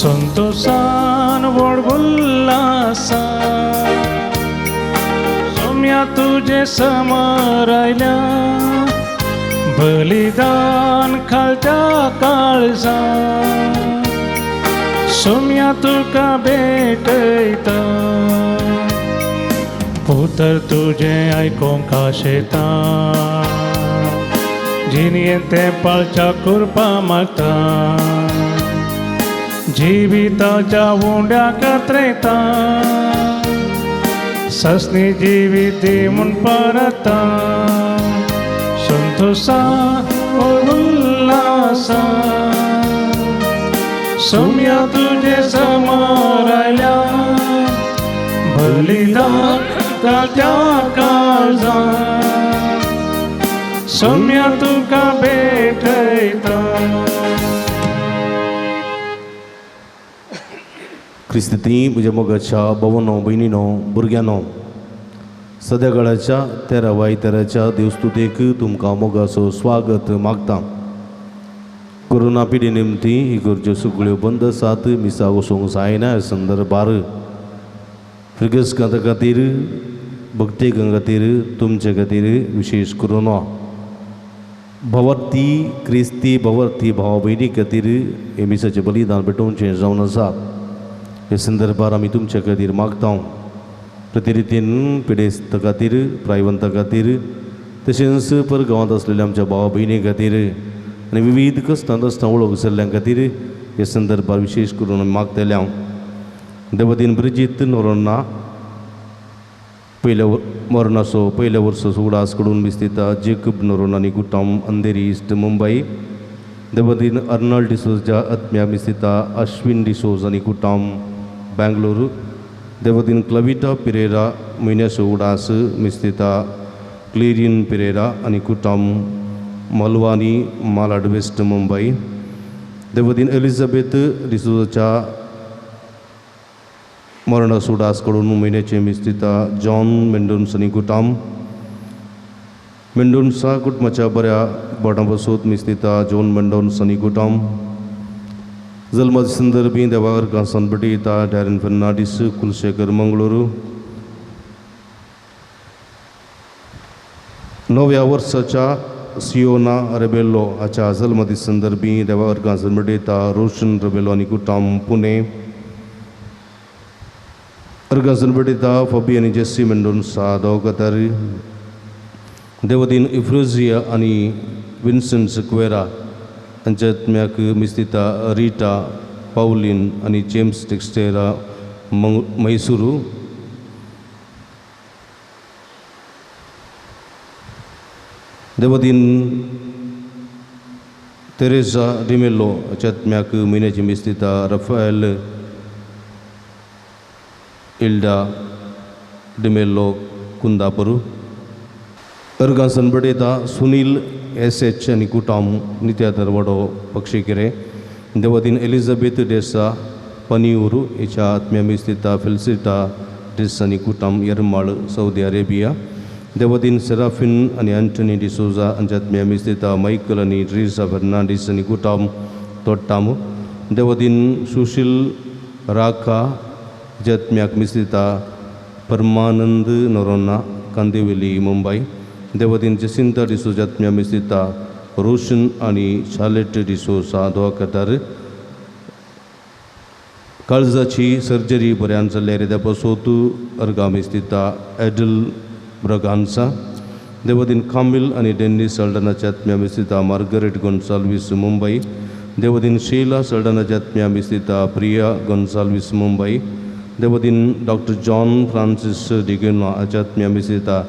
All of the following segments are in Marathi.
संतोषान वळगुल्लासा सोम्या तुझे समोर आयल्या बलिदान खालच्या काळजा सोम्या तुका भेटयता पुत्र तुझे आयकोंक आशेता जिणें ते पाळच्या कृपा मागता जिविताच्या उंड्या कात्रेता ससनी जिवीत दिवून परता संतोषा उल्हासा सोम्या तुझे समोर आयल्या बलिदान ताच्या काळजा सोम्या तुका भेटयता. क्रिस्ती म्हज्या मोगाच्या भवनो भयणीनो भुरग्यानो सद्याकाळाच्या 13व्या इतराच्या देवस्तुतेक तुमकां मोगाचो स्वागत मागता. कोरोना पिडी निमती इगर्ज्यो सगळ्यो बंद आसात, मिसा वचोंक जायना. ह्या संदर्भार फिरगस्कांता खातीर भक्तेकां खातीर तुमचे खातीर विशेश करून भवार्थी क्रिस्ती भवार्थी भाव भयणी खातीर हे मिसाचें बलिदान पेटोवचें जावन आसा. हे संदर्भार आमी तुमचे खातीर मागता. प्रतिरितीन पिडेस्त खातीर प्रायवंता खातीर तशेंच परगांवांत आसलेल्या आमच्या भावा भयणी खातीर आनी विविध कश्टांत आसतना वळख जाल्ल्यां खातीर हे संदर्भार विशेष करून मागतले. हांव देवतीन ब्रिजीत नोरोन्ना पयल्या वर्सा उगडास कडून विस्तिता जेकब नोरोन आनी कुटुंब अंधेरी इस्ट मुंबई. देवतीन अर्नल्ड डिसोजा आत्म्या मिस्तिता अश्विन डिसोज आनी कुटुंब बेंगलोर. देवतीन क्लविटा पिरेरा म्हयन्याचो उडास मिस्तिता क्लेरियन पिरेरा आनी कुटुंब मलवानी मालाड वेस्ट मुंबई. देवतीन एलिझाबेथ डिसोजाच्या मरणाचो उडास कडून म्हयन्याचे मिस्तिता जॉन मेंडोन्स आनी कुटुंब मेंडोन्सा कुटुंबाच्या बऱ्या बोटां बसोत मिस्तिता जॉन मेंडोन्स आनी कुटुंब. जल्मा संदर्भी देवार कांसान बटयता डॅरन फर्नांडीस कुलशेखर मंगळूरू. 9व्या वर्साच्या सियोना रेबेलो हाच्या जल्मदीस संदर्भी देवार कांसान बटयता रोशन रेबेलो आनी कुटुंब पुणे. अर्गांसान बटयता फबी आनी जेसी मेंडोन्सा दोगातार. देवतीन इफ्रोजिया आनी विन्सेंट सिक्वेरा हांच्या आत्म्याक मिस्तिता रिटा पावलीन आनी जेम्स टेक्स्टेरा मैसूरू. देवतीन तेरेसा डिमेलो हाच्या आत्म्याक म्हयन्याची मिस्तिता रफाएल इल्डा डिमेलो कुंदापुर. अर्गांसान बटयता सुनील एस.एच. आनी कुटुंब नित्यादर वडो पक्षीकेरे. देवतीन एलिझाबेथ डेसा पनियूर हिच्या आत्म्या मिस्तिता फेलिसिटा डिस आनी कुटुंब येरमाळ सौदी अरेबिया. देवतीन सेराफिन आनी एंटनी डिसोजा हांच्या आत्म्या मिस्तिता मायकल आनी ट्रिसा फर्नांडीस आनी कुटुंब तोट्टाम. देवतीन सुशील राखा हांच्या आत्म्याक मिस्तिता परमानंद नोरोन्ना कांदिवली मुंबई. देवतीन जसिंता डिसोजा आत्म्या मिस्तिता रोशन आनी शार्लेट डिसोजा दोगातार. काळजाची सर्जरी बऱ्यान जाल्ल्या रेद्या पासोत अर्गा मिस्तिता एडल ब्रगांसा. देवतीन कामिल आनी डेनिस सल्डनाच्या आत्म्या मिस्तिता मार्गरेट गोन्साल्वीस मुंबई. देवतीन शेला सल्डनाच्या आत्म्या मिस्तिता प्रिया गोन्साल्वीस मुंबई. देवतीन डॉक्टर जॉन फ्रांसिस डिगेना हाच्या आत्म्या मिस्तिता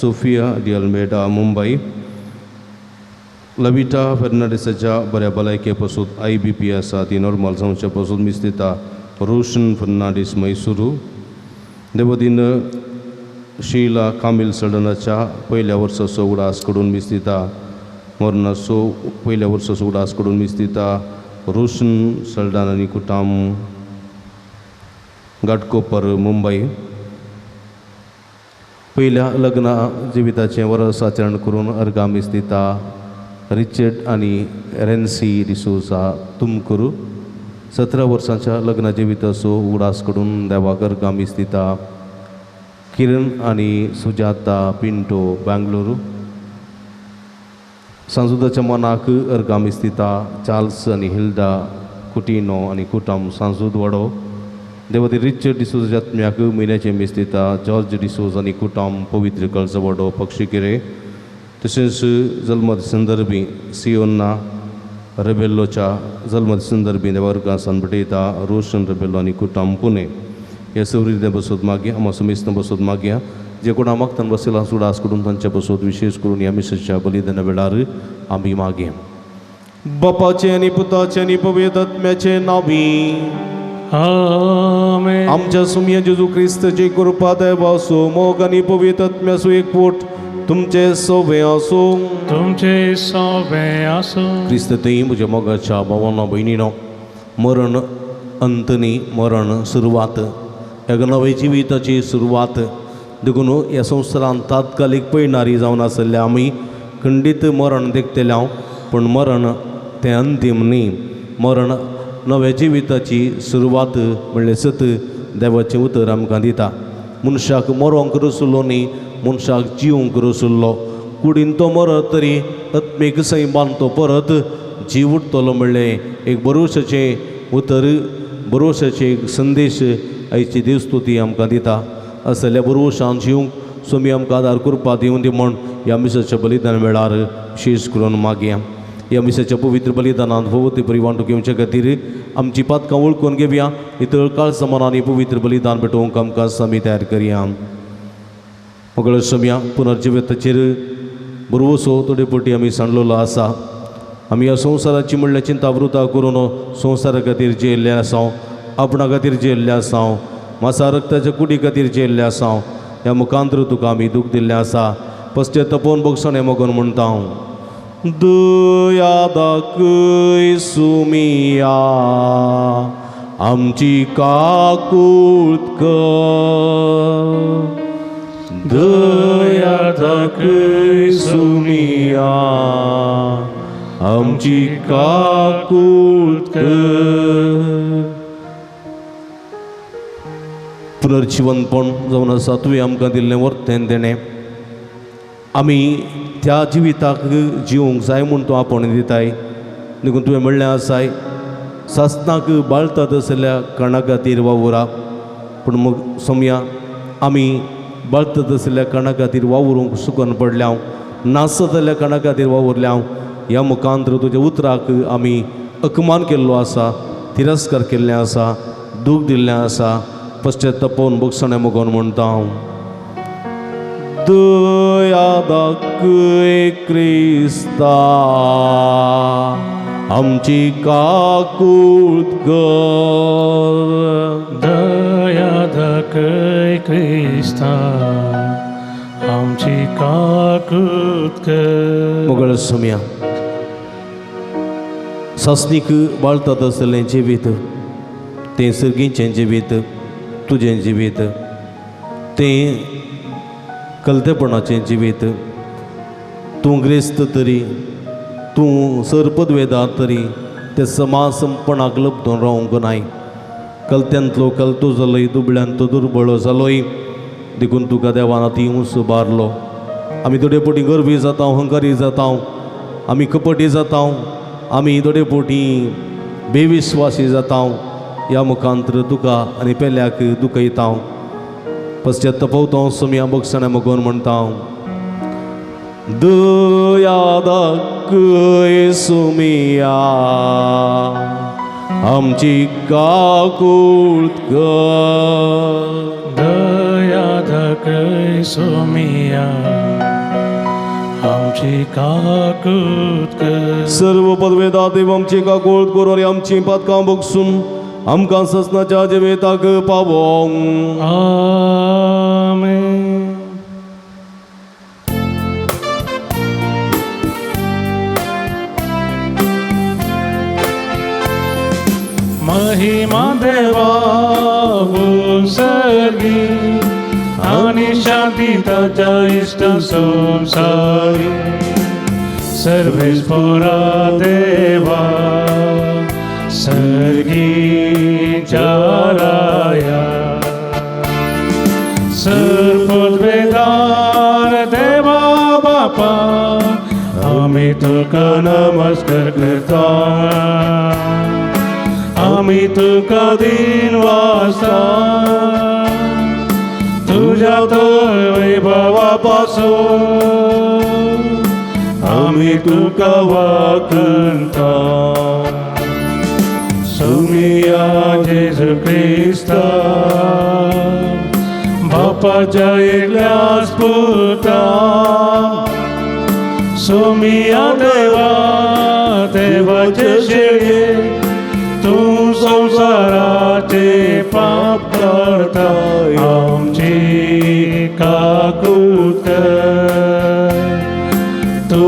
सोफिया डिअल्मेडा मुंबई. लविटा फर्नांडिसाच्या बऱ्या भलायके पासून IBP आसा ती नॉर्मल जावचे पासून मिस्तिता रोशन फर्नांडीस मैसूरू. देवतीन शीला कामील सडनाच्या पहिल्या वर्साचो उडास कडून मिस्तिता मरणाचो पहिल्या वर्साचो उडास कडून मिस्तिता रोशन सल्डान आनी कुटाम घाटकोपर मुंबई पहिल्या लग्न जिविताचें वर्स आचरण करून अर्गा मिस्तिता रिचर्ड आनी रेन्सी डिसोजा तुमकुरू 17 वर्सांच्या लग्न जिविताचो उडास कडून देवाक अर्गा मिस्तिता किरण आनी सुजाता पिंटो बेंगलुरू सांजुदाच्या मनाक अर्गा मिस्तिता चार्ल्स आनी हिल्डा कुटिनो आनी कुटुंब सांजूद वडो देवती रिचर्ड डिसोजा आत्म्याक म्हयन्याचे मिस्तिता जॉर्ज डिसोज आनी कुटुंब पवित्र कळज वडो पक्षिकिरे तशेंच जल्म संदर्भी सियोन्ना रेबेल्लोच्या जल्म संदर्भी देवर्गां सनबटयता रोशन रेबेल्लो आनी कुटुंब पुणे हे सवरीते बसोत मागया आमा समेस्तां बसोत मागया जे कोणा मागतान बसयला सुडास कडून तांच्या बसोत विशेष करून ह्या मिसेसच्या बलिदाना वेळार आमी मागया बापाचे आनी पुताचे आनी पवित्र आत्म्याचे नांवी आमेन. आमच्या सुमया जेजू क्रिस्ताची कृपा देवासो मोग आनी पवित्र आत्म्याचो एकवट तुमचे सोबे आसूं तुमचे सोबे आसूं. क्रिस्त तें म्हज्या मोगाच्या भावांनो भयणीनो मरण अंत न्ही मरण सुरवात ह्या नवे जिविताची सुरवात देखून ह्या संवसारांत तात्कालीक पळयणारी जावन आसल्या आमी खंडीत मरण देखतले हांव पण मरण तें अंतीम न्ही मरण नव्या जिविताची सुरवात म्हणल्यार सत देवाचें उतर आमकां दिता मनशाक मरोंक रसुल्लो न्ही मनशाक जिवंक रसुल्लो कुडीन तो मरत तरी आत्मेक सैमान तो परत जीव उठतलो म्हणलें एक भरोशाचें उतर भरोशाचें एक संदेश आयची देवस्तुती आमकां दिता असल्या भरवशान जिवंक सोमी आमकां आदार करपा दिवन दी म्हण ह्या मिसाच्या बलिदान वेळार विशेष करून मागया ह्या मिसाच्या पवित्र बलिदानांत भोवती परिवांटूक घेवचे खातीर आमची पातकां वळखून घेवया इतर काळ समानांनी पवित्र बलिदान भेटोवंक आमकां आमी तयार करया मंगळ सोम्या पुनर्जिविताचेर बरोवसो थोडे पटी आमी सांडलेलो आसा आमी ह्या संवसाराची म्हणल्यार चिंता वृता करून संवसारा खातीर जेल्ले आसा आपणा खातीर जेल्ले आसा मासा रक्ताच्या कुडी खातीर जेल्ले आसा ह्या मुखांतर तुका आमी दूख दिल्लें आसा पश्चे तपोवन बक्षणे मोगोन म्हणटा हांव दया दाखय सुमिया आमची काकूट कर दया दाखय सुमिया आमची काकूट कर पुनर्जीवनपण जावन आसा तुवें आमकां दिल्लें वर्तें देणें आमी त्या जिविताक जिवंक जाय म्हूण तूं आपण दिताय देखून तुवें म्हणलें आसाय सासनाक बाळतात आसल्या कणा खातीर वावुरा पूण मग सोम्या आमी बाळतात आसल्या कणा खातीर वावरूंक सुकून पडल्या नासत जाल्या कणा खातीर वावुरल्या ह्या मुखांतर तुज्या उतराक आमी अपमान केल्लो आसा तिरस्कार केल्लें आसा दूख दिल्लें आसा पश्चे तपोवन बक्षणे मोगोन म्हणटा हांव दया दाखय क्रिस्ता आमची काकूट कर दया दाखय क्रिस्ता आमची काकूट कर. मोगळ सोम्या सासनीक बाळतात आसलें जिवीत तें सर्गीचें जिवीत तुजें जिवीत तें कलतेपणाचें जिवीत तूं ग्रेस्त तरी तूं सरपदवेदार तरी तें समासपणाक लपतून रावूंक नाय कलत्यांतलो कलतो जालोय दुबळ्यांत दुर्बळ जालोय देखून तुका देवान ती उंच बारलो आमी थोडे पोटी गर्वी जाता अहंकारी जाता आमी कपटी जाता आमी थोडे पोटी बेविस्वासी जाता ह्या मुखांतर तुका आनी पेल्याक दुखयता पश्चात तपवता सोम्या बक्षणे मोगोन म्हणटा दया दाखय सोमिया आमची काकूट कर दया दाखय सोमिया आमची काकूट कर. सर्व पदवेदा देव आमची काकूट करून आनी आमची पातकां बगसून आमकां ससनाच्या जिविताक पावोंक आमेन. महिमा देवा सर्गी आणि शांती ताच्या इष्ट संसारी सर्वेश्वरा देवा सर्गी चाराया सर्वोद्वेदार देवा बापा आम्ही तुका नमस्कार करता आम्ही तुका दिन वाजता तुझ्या तर वैभवापासून आम्ही तुका वाकणता सुमिया जेजू ख्रिस्ता बापाच्या एकल्याच पुता सुमिया देवा देवाचे शेळे तू संसाराचे पाप करता आमची काकूत तू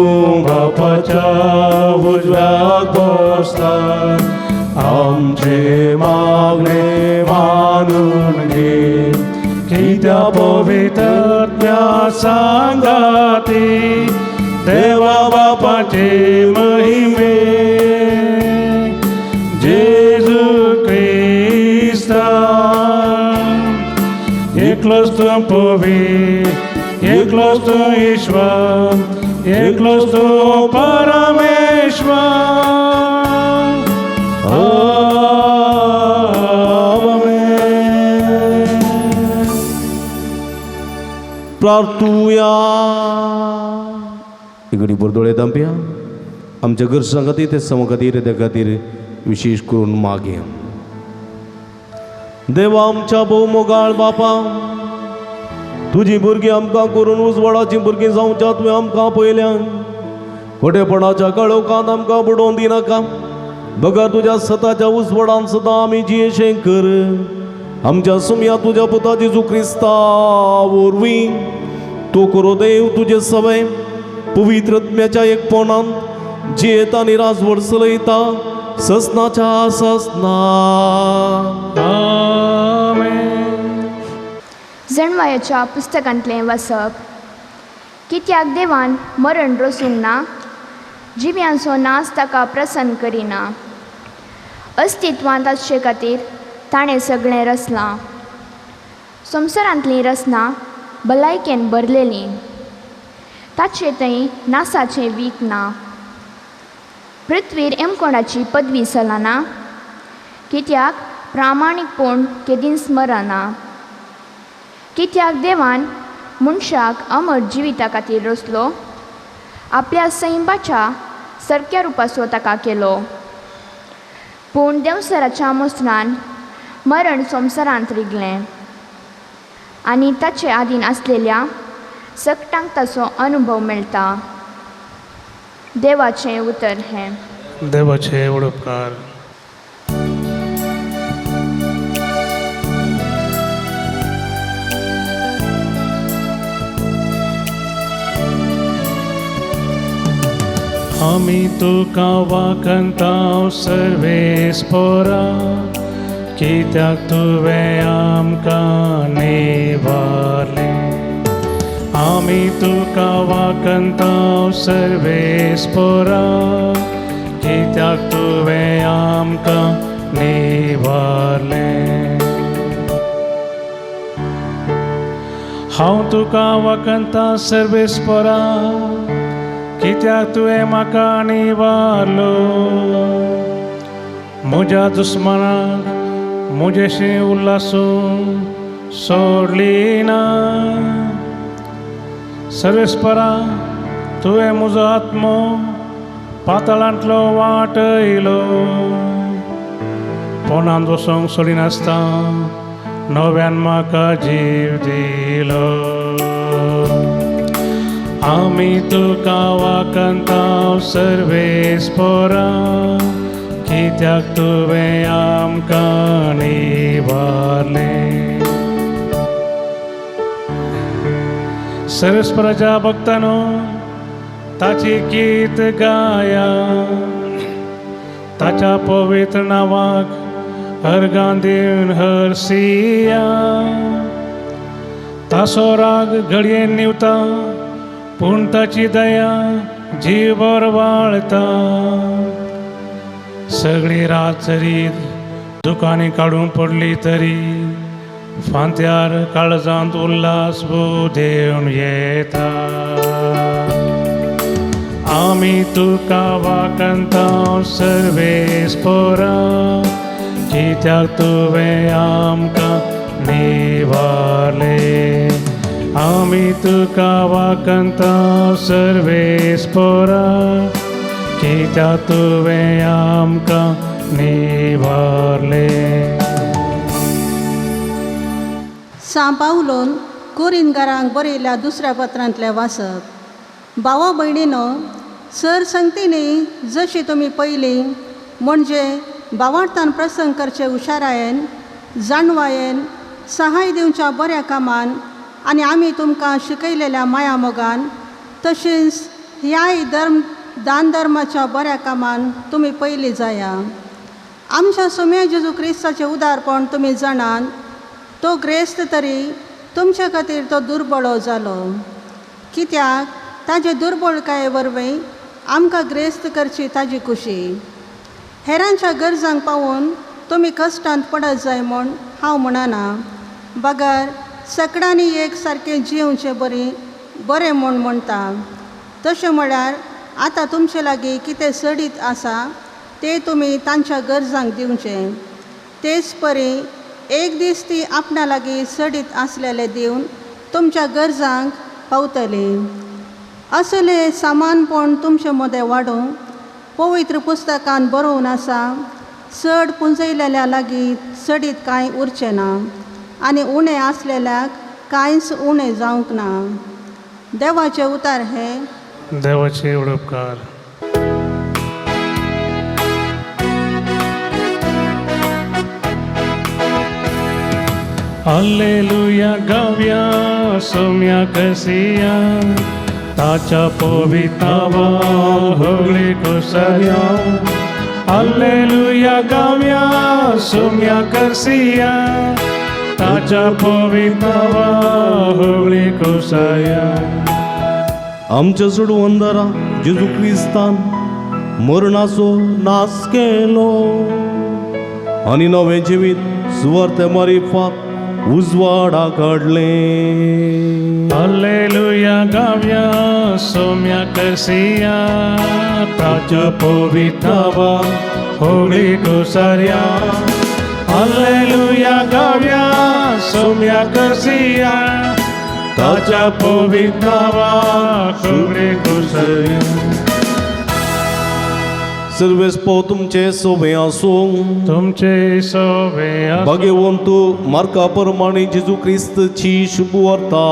बापाच्या उजव्यात बसता आमचे मागणे मानून घे की त्या पवित्रत्या सांगाती देवा बापाचे महिमे जेजू ख्रिस्ता एकलोच तू पवित्र एकलोच तू ईश्वर एकलोच तू परमेश्वर आमेन. प्रार्थूया. इगडी बोरदोळे तांपया आमच्या गरजां खातीर ते समा खातीर त्या खातीर विशेष करून मागे देवा आमच्या भोव मोगाळ बापा तुजी भुरगीं आमकां करून उजवाडाची भुरगीं जावच्या तुवें आमकां पयल्यान खोटेपणाच्या कळोवकांत आमकां बुडोवन दिनाका बगा तुज्या सताच्या उजवाडान सदां आमी जियेशें कर आमच्या सुमया तुज्या पुता जेजू ख्रिस्ता वरवीं तो करो देव तुजे सवय पवित्रत्म्याच्या एकपणान जियेता आनी राजवड चलयता ससनाच्या ससना आमेन. जणवायाच्या पुस्तकांतलें वाचप. कित्याक देवान मरण रोसूंक ना जिव्यांचो नाच ताका प्रसन्न करिना अस्तित्वांत आसचे खातीर ताणें सगळें रचलां संवसारांतलीं रचना भलायकेन भरलेलीं ताचे थंय नासाचें वीख ना पृथ्वीर एमकोणाची पदवी चलना कित्याक प्रामाणीकपण केदीं स्मरना कित्याक देवान मनशाक अमर जिविता खातीर रचलो आपल्या सैंबाच्या सारक्या रुपाचो ताका केलो पूण देवसराच्या मोसरान मरण संवसारांत रिगलें आनी ताचे आदीन आसलेल्या सकटांक ताचो अनुभव मेळटा देवाचें उतर हें. देवाचे उपकार. आमी तुका वाकणताव सर्वेस्परा कित्याक तुवें आमकां निवारलें आमी तुका वाकणताव सर्वेस्परा कित्याक तुवें आमकां निवारलें हांव तुका वाकणता सर्वेस्परा कित्याक तुवें म्हाका निवारलो म्हज्या दुस्मनाक म्हजेशी उल्हासून सोडली ना सर्वेस्परा तुवें म्हजो आत्मो पाताळांतलो वाटयलो पोंदांत वचोंक सोडिनासता नव्यान म्हाका जीव दिलो आमी तुका वाकणताव सर्वेस्परा कित्याक तुवें आमकां निवारलें सर्वेस्पराच्या भक्तांनो ताची गीत गाया ताच्या पवित्र नांवाक हरगांदीन हरसिया तासो राग घडये निवता पूण ताची दया जीवर वाळता सगळी रात जरी दुकानी काडून पडली तरी फांत्यार काळजांत उल्हास देऊन येता आमी तुका वाकंता सर्वेस्पोरा कित्याक तुवें आमकां निवारले आमी तुका वाकंता सर्वेस्पोरा कित्याक तुवें आमकां निवारले. सा पावलोन कोरिंतकारांक बरयल्या दुसऱ्या पत्रांतले वाचप. भावा भयणीनो, सरसंगतीनी जशी तुमी पयलीं म्हणजे भावार्थान प्रसंग करचे हुशारायेन जाणवायेन सहाय दिवच्या बऱ्या कामान आनी आमी तुमकां शिकयलेल्या माया मोगान तशींच ह्याय दान धर्माच्या बऱ्या कामान तुमी पयलीं जाया. आमच्या सुम्या जेजू क्रिस्ताचें उदारपण तुमी जाणात. तो ग्रेस्त तरी तुमचे खातीर तो दुर्बळो जालो कित्याक ताजे दुर्बळकाये वरवीं आमकां ग्रेस्त करची ताजी खुशी. हेरांच्या गरजांक पावून तुमी कश्टांत पडत जाय म्हूण हांव म्हणना. बगर सगळ्यांनी एक सारकें जिवचें बरें म्हूण म्हणटा. तशें म्हळ्यार आतां तुमचे लागीं कितें सडीत आसा ते तुमी तांच्या गरजांक दिवचें. तेच परी एक दीस ती आपणा लागीं सडीत आसलेले दिवन तुमच्या गरजांक पावतली. असले सामानपण तुमचे मदें वाडूंक पवित्र पुस्तकांत बरोवन आसा, चड पुंजयलेल्या लागीं सडीत कांय उरचें ना आनी उणें आसलेल्याक कांयच उणें जावंक ना. देवाचें उतार हें. देवाचे उपकार. Alleluia गाव्या सोम्या कसिया ताच्या पवित्रावा होगळे कोसया. Alleluia गाव्या सोम्या कसिया ताच्या पवित्रावा होगळे कोसया. आमच्या सुडवंदरा जेजू क्रिस्तान मरणाचो नाश केलो आनी नवें जिवीत सुवार्ते मारिफात उजवाडा काडले. Alleluia गाव्या सोम्या कसिया ताच्या पवित्रावा होगळी कोसया. Alleluia गाव्या सोम्या कसिया ताच्या पवित्रावा होगळी कोसया. सर्वेस्पो तुमचे सोबे आसूं. तुमचे सोबे भाग्यवंतू मार्का प्रमाणे जेजू क्रिस्तची शुभ वार्ता.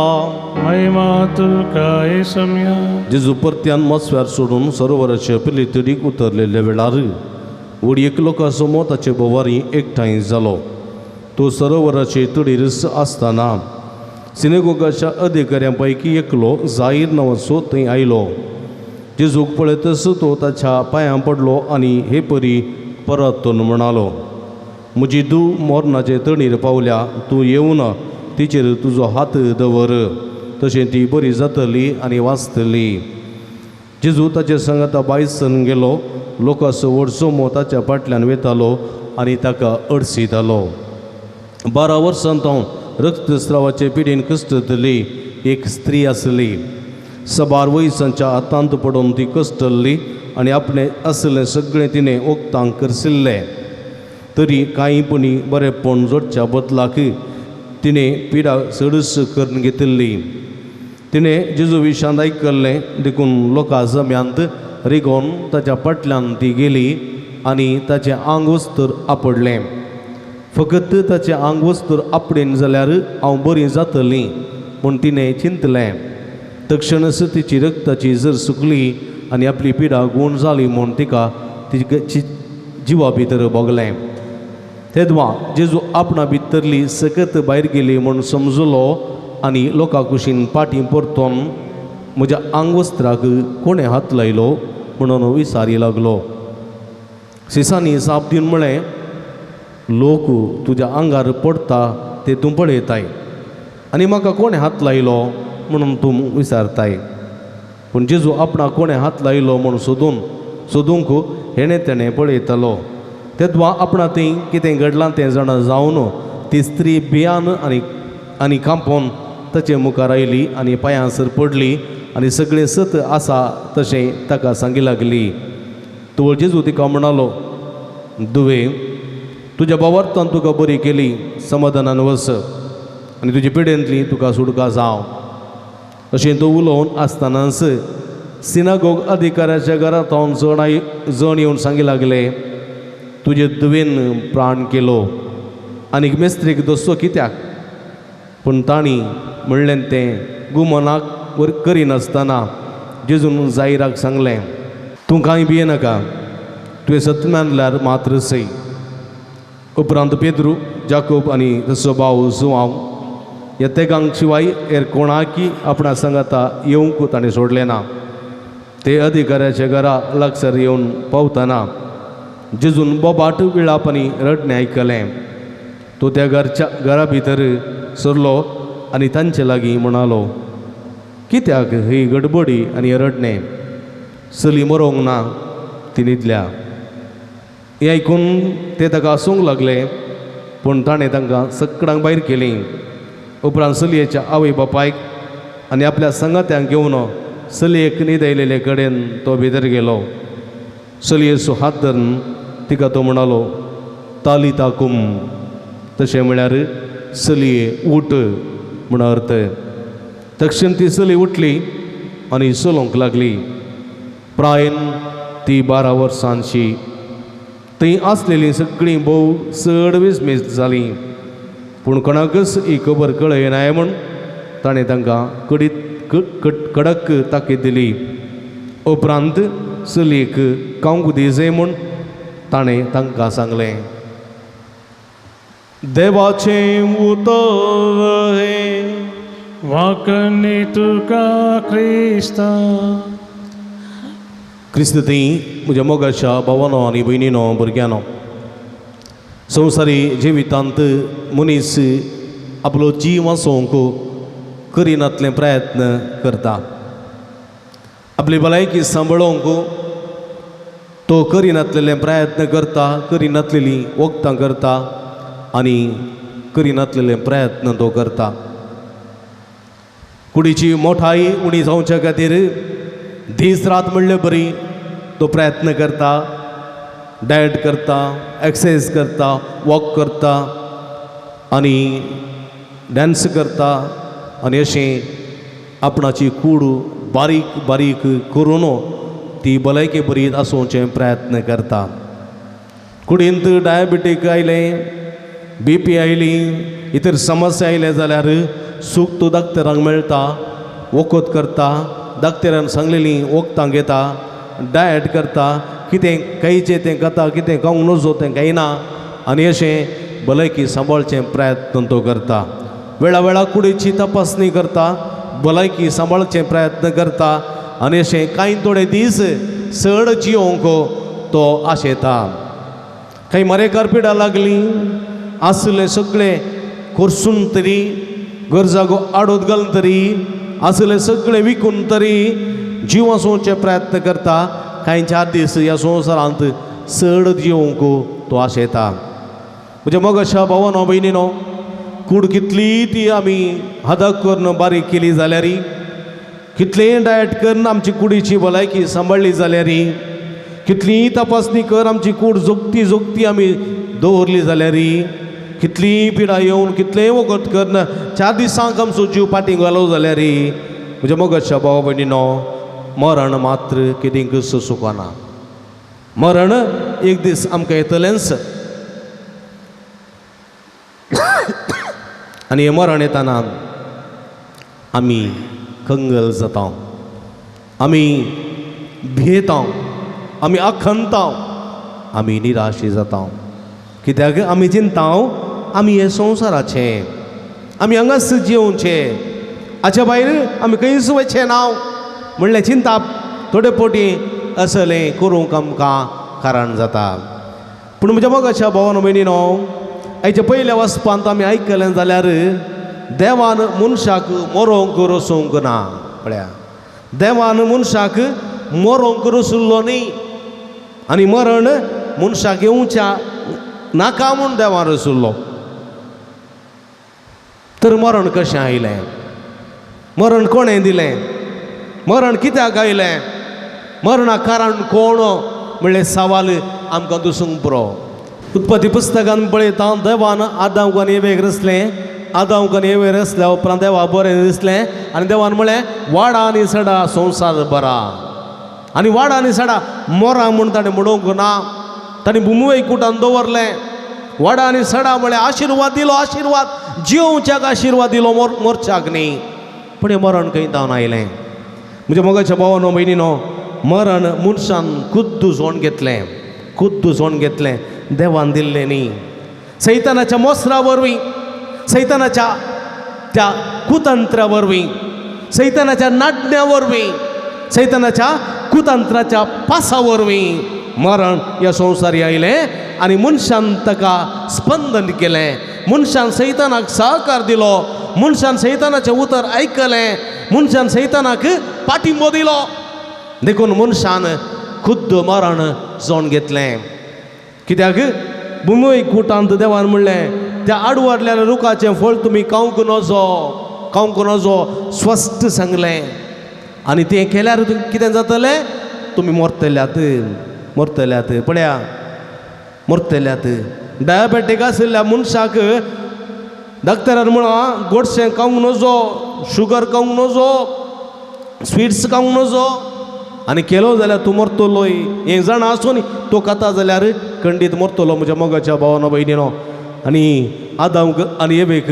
महिमा तुका येसुम्या. जेजू परत्यान मस्व्यार सोडून सरोवराचे पयली तडीक उतरलेल्या वेळार वडयेक लोकांसमोर ताचे बोवारी एकठांय जालो. तो सरोवराचे तडीर आसतना सिनेगोगाच्या अधिकाऱ्यां पैकी एकलो जाहीर नांवाचो थंय आयलो. जेजूक पळयतच तो ताच्या पांयां पडलो आनी हे परी परतून म्हणालो, म्हजी धूव मोरणाचे तणीर पावल्या, तूं येवन तिचेर तुजो हात दवर. तशें ती बरी जातली आनी वाचतली. जेजू ताचे सांगाता भायर सरून गेलो. लोकांचो व्हडसो ताच्या फाटल्यान वेतालो आनी ताका अडसितालो. 12 वर्सां तो रक्तस्रावाचे पिडेन कश्टतली एक स्त्री आसली. 6 वर्सांच्या हातांत पडून ती कश्टल्ली आनी आपणें आसलें सगळें तिणें ओक्तांक करसिल्लें. तरी कांयपणी बरेंपण जोडच्या बदलाक तिणें पिडा सडस करून घेतिल्ली. तिणें जेजू विशांत आयकल्लें देखून लोकां जम्यांत रिगोन ताच्या फाटल्यान ती गेली आनी ताचें आंग वस्तर आपडलें. फकत ताचें आंग वस्तर आपडेन जाल्यार हांव बरी जातलीं म्हूण तिणें चिंतलें. तक्षणच तिची रक्ताची जर सुकली आनी आपली पिडा गूण जाली म्हूण तिका जिवा भितर भोगलें. तेदवा जेजू आपणा भितरली सकत भायर गेली म्हूण समजलो आनी लोकां कुशीन पाटी परतोन म्हज्या आंगवस्त्राक कोणें हात लायलो म्हणून विचारी लागलो. सिसांनी साप दिवन म्हळें, लोक तुज्या आंगार पडटा ते तूं पळयताय आनी म्हाका कोणें हात लायलो म्हणून तूं विचारताय. पूण जेजू आपणाक कोणें हात लायलो म्हूण सोदूंक हेणें तेणें पळयतलो. तेदवा आपणा थंय कितें घडलां तें जाणा जावन ती स्त्री भियान आनी कांपोवन ताचे मुखार आयली आनी पांयांसर पडली आनी सगळें सत आसा तशें ताका सांगी लागली. तो जेजू तिका म्हणलो, दुवे, तुज्या बाबर्तान तुका बरी केली, समाधानान वच आनी तुजे पिडेंतली तुका सुटका जावं. अशें तो उलोवन आसतनाच सिनागोग अधिकाऱ्याच्या घरांत जण येवन सांगी लागले, तुजे दुवेन प्राण केलो आनीक मेस्त्रीक दसो कित्याक? पूण तांणी म्हणलें तें गुमनाक करिनासतना जेजून जायराक सांगलें, तूं कांय भियेनाका, तुवें सत्य मानल्यार मात्र सई. उपरांत पेद्रू, जाकोब आनी तसो भाव जुआंव ह्या तेगांक शिवाय हेर कोणाकी आपणा सांगाता येवंक ताणें सोडलें ना. ते अधिकाऱ्याच्या घरा लागसार येवन पावतना जेजून बोबाट विळाप आनी रडणें आयकलें. तो त्या घरा भितर सरलो आनी तांचे लागीं म्हणालो, कित्याक ही गडबडी आनी रडणें? चली मरोंक ना, ती न्हिदल्या. हें आयकून ते ताका हांसूंक लागले, पूण ताणें तांकां सगळ्यांक भायर केलीं. उपरांत चलयेच्या आवय बापायक आनी आपल्या संगात्यांक घेवन चलयेक न्हिदयलेले कडेन तो भितर गेलो. चलयेचो हात धरून तिका तो म्हणालो, तालिता कुम, तशें म्हळ्यार चलये उठ म्हण अर्थ. तक्षण ती चली उठली आनी चलोवंक लागली. प्रायेन ती 12 वर्सांची. थंय आसलेलीं सगळीं भोव चड विस्मेत जालीं, पूण कोणाकच ही खबर कळयनाय म्हूण ताणें तांकां कडक ताकीद दिली. उपरांत चलयेक खावंक दिजय म्हूण ताणें तांकां सांगलें. देवाचें उतर हे वाकणी तुका क्रिस्ता. क्रिस्त थंय म्हज्या मोगाच्या भावानो आनी भयणीनो भुरग्यानो, संवसारी जिवितांत मनीस आपलो जीव वाचोवंक करिनातले प्रयत्न करता. आपली भलायकी सांबाळोवंक तो करिनातलेले प्रयत्न करता, करिनातलेलीं वखदां करता आनी करिनातलेले प्रयत्न तो करता. कुडीची मोठाई उणी जावच्या खातीर दीस रात म्हणले बरी तो प्रयत्न करता, डायट करता, एक्सरसाइज करता, वॉक करता आनी डान्स करता आनी अशें आपणाची कूड बारीक बारीक करून ती भलायकी बरी आसूंचे प्रयत्न करता. कुडींत डायबिटीक आयलें, BP आयली, इतर समस्या आयले जाल्यार सूख तो दाक्तरांक मेळटा, वखद करता, दाक्तरान सांगलेलीं वखदां घेता, डायट करता, कितें खायचें तें खाता, कितें खावंक नजो तें खायना आनी अशें भलायकी सांबाळचें प्रयत्न तो करता. वेळा वेळा कुडीची तपासणी करता, भलायकी सांबाळचें प्रयत्न करता आनी अशें कांय थोडे दीस चड जियोंक तो आशेता. खंय मरेकार पिडा लागलीं, आसले सगळें करसून तरी, गरजागो आडोत घालून तरी, आसले सगळें विकून तरी जीव वाचोवचे प्रयत्न करता. कांय 4 दीस ह्या संवसारांत चड जियोंक तो आशेता. म्हज्या मोगाच्या भावानो भयणीनो, कूड कितली ती आमी हदक करून बारीक केली जाल्यार, कितलें डायट करून आमची कुडीची भलायकी सांबाळली जाल्यार, कितलीं तपासणी कर आमची कूड जोगती आमी दवरली जाल्यार, कितली पिडा येवन कितलेंय वखद करून 4 दिसांक आमचो जीव फाटीं घालो जाल्यार, म्हज्या मोगाच्या भावा भयणीनो, मरण मात्र केदींकच सुखाना. मरण एक दीस आमकां येतलेंच आनी हें मरण येताना आमी कंगल जाता, आमी भियेता, आमी आखंता, आमी निराशी जाता. कित्याक आमी चिंता आमी हे संवसाराचे, आमी हांगाच जिवचे, हाच्या भायर आमी खंयच वचचे ना म्हणलें चिंता थोडे पोटी असलें करूंक आमकां कारण जाता. पूण म्हज्या मोगाच्या भावानो भयणीनो, हाचे पयल्या वचपांत आमी आयकलें जाल्यार देवान मनशाक मरोंक रचोवंक ना. पळया, देवान मनशाक मरोंक रचुल्लो न्ही, आनी मरण मनशाक येवच्या नाका म्हूण देवान रचुल्लो. तर मरण कशें आयलें? मरण कोणें दिलें? मरण कित्याक आयलें? मरणाक कारण कोण म्हणलें सवाल आमकां दुसूंक पुरो. उत्पत्ती पुस्तकान पळयता देवान आदामाक आनी एवेक रचलें. आदामाक आनी एवे रचल्या उपरांत देवा बरें दिसलें आनी देवान म्हळें वाडा आनी सडा संवसार बरा. आनी वाडा आनी सडा मोरा म्हूण ताणें म्हणूंक ना. ताणें भुमवेक कुटान दवरलें. वाडा आनी सडा म्हळें आशिर्वाद दिलो. आशिर्वाद जिवच्याक आशिर्वाद दिलो, मोरच्याक न्ही. पूण हें मरण खंय जावन आयलें? म्हणजे मोगाच्या भावानो भयणीनो, मरण मनशान खुद्द झोण घेतलें. खुद्द झोण घेतलें, देवान दिल्लें न्ही. सैतानाच्या मोसरा वरवीं, सैतानाच्या त्या कुतंत्रा वरवीं, सैतानाच्या नाडण्या वरवीं, सैतानाच्या कुतंत्राच्या पासा वरवीं मरण ह्या संवसारी आयलें आनी मनशान ताका स्पंदन केलें. मनशान सैतानाक सहकार दिलो. मनशान सैतानाचें उतर आयकलें. मनशान सैतानाक पाठिंबो दिलो. देखून मनशान खुद्द मरण जोण घेतलें. कित्याक भुमवेक कुटांत देवान म्हणलें त्या आडवरल्या रुखाचें फळ तुमी खावंक नजो, खावंक नजो स्वस्थ सांगलें. आनी तें केल्यार कितें जातलें? तुमी मरतल्यात, मरतल्यात. पळया, मरतल्यात. डायबेटीक आशिल्ल्या मनशाक डॉक्टरान म्हणा गोडशें खावंक नजो, शुगर खावंक नजो, स्वीट्स खावंक नजो. आनी केलो जाल्यार तूं मरतलोय. हें जाणा आसून तो खाता जाल्यार खंडीत मरतलो. म्हज्या मोगाच्या भावानो भयणीनो, आनी आदामाक आनी एवेक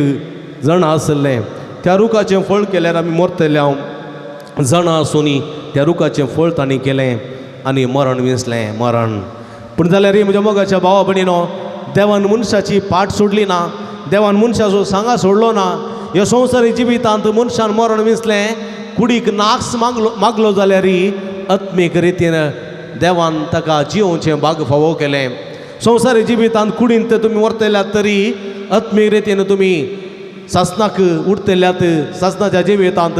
जाणा आसलें त्या रुखाचें फळ केल्यार आमी मरतले. हांव जाणा आसून त्या रुखाचें फळ तांणी केलें आनी मरण विसलें. मरण पूण जाल्यार म्हज्या मोगाच्या भावा भयणीनो, देवान मनशाची पाट सोडली ना. देवान मनशाचो सांगा सोडलो ना. ह्या संवसारी जिवितांत मनशान मरण विसलें. कुडीक नाक्स मागलो जाल्यार आत्मीक रितीन देवान ताका जिवोवचें भाग फावो केलें. संवसारी जिवितांत कुडींत तुमी मरतल्यात तरी आत्मीक रितीन तुमी सासनाक उरतल्यात. सासनाच्या जिवितांत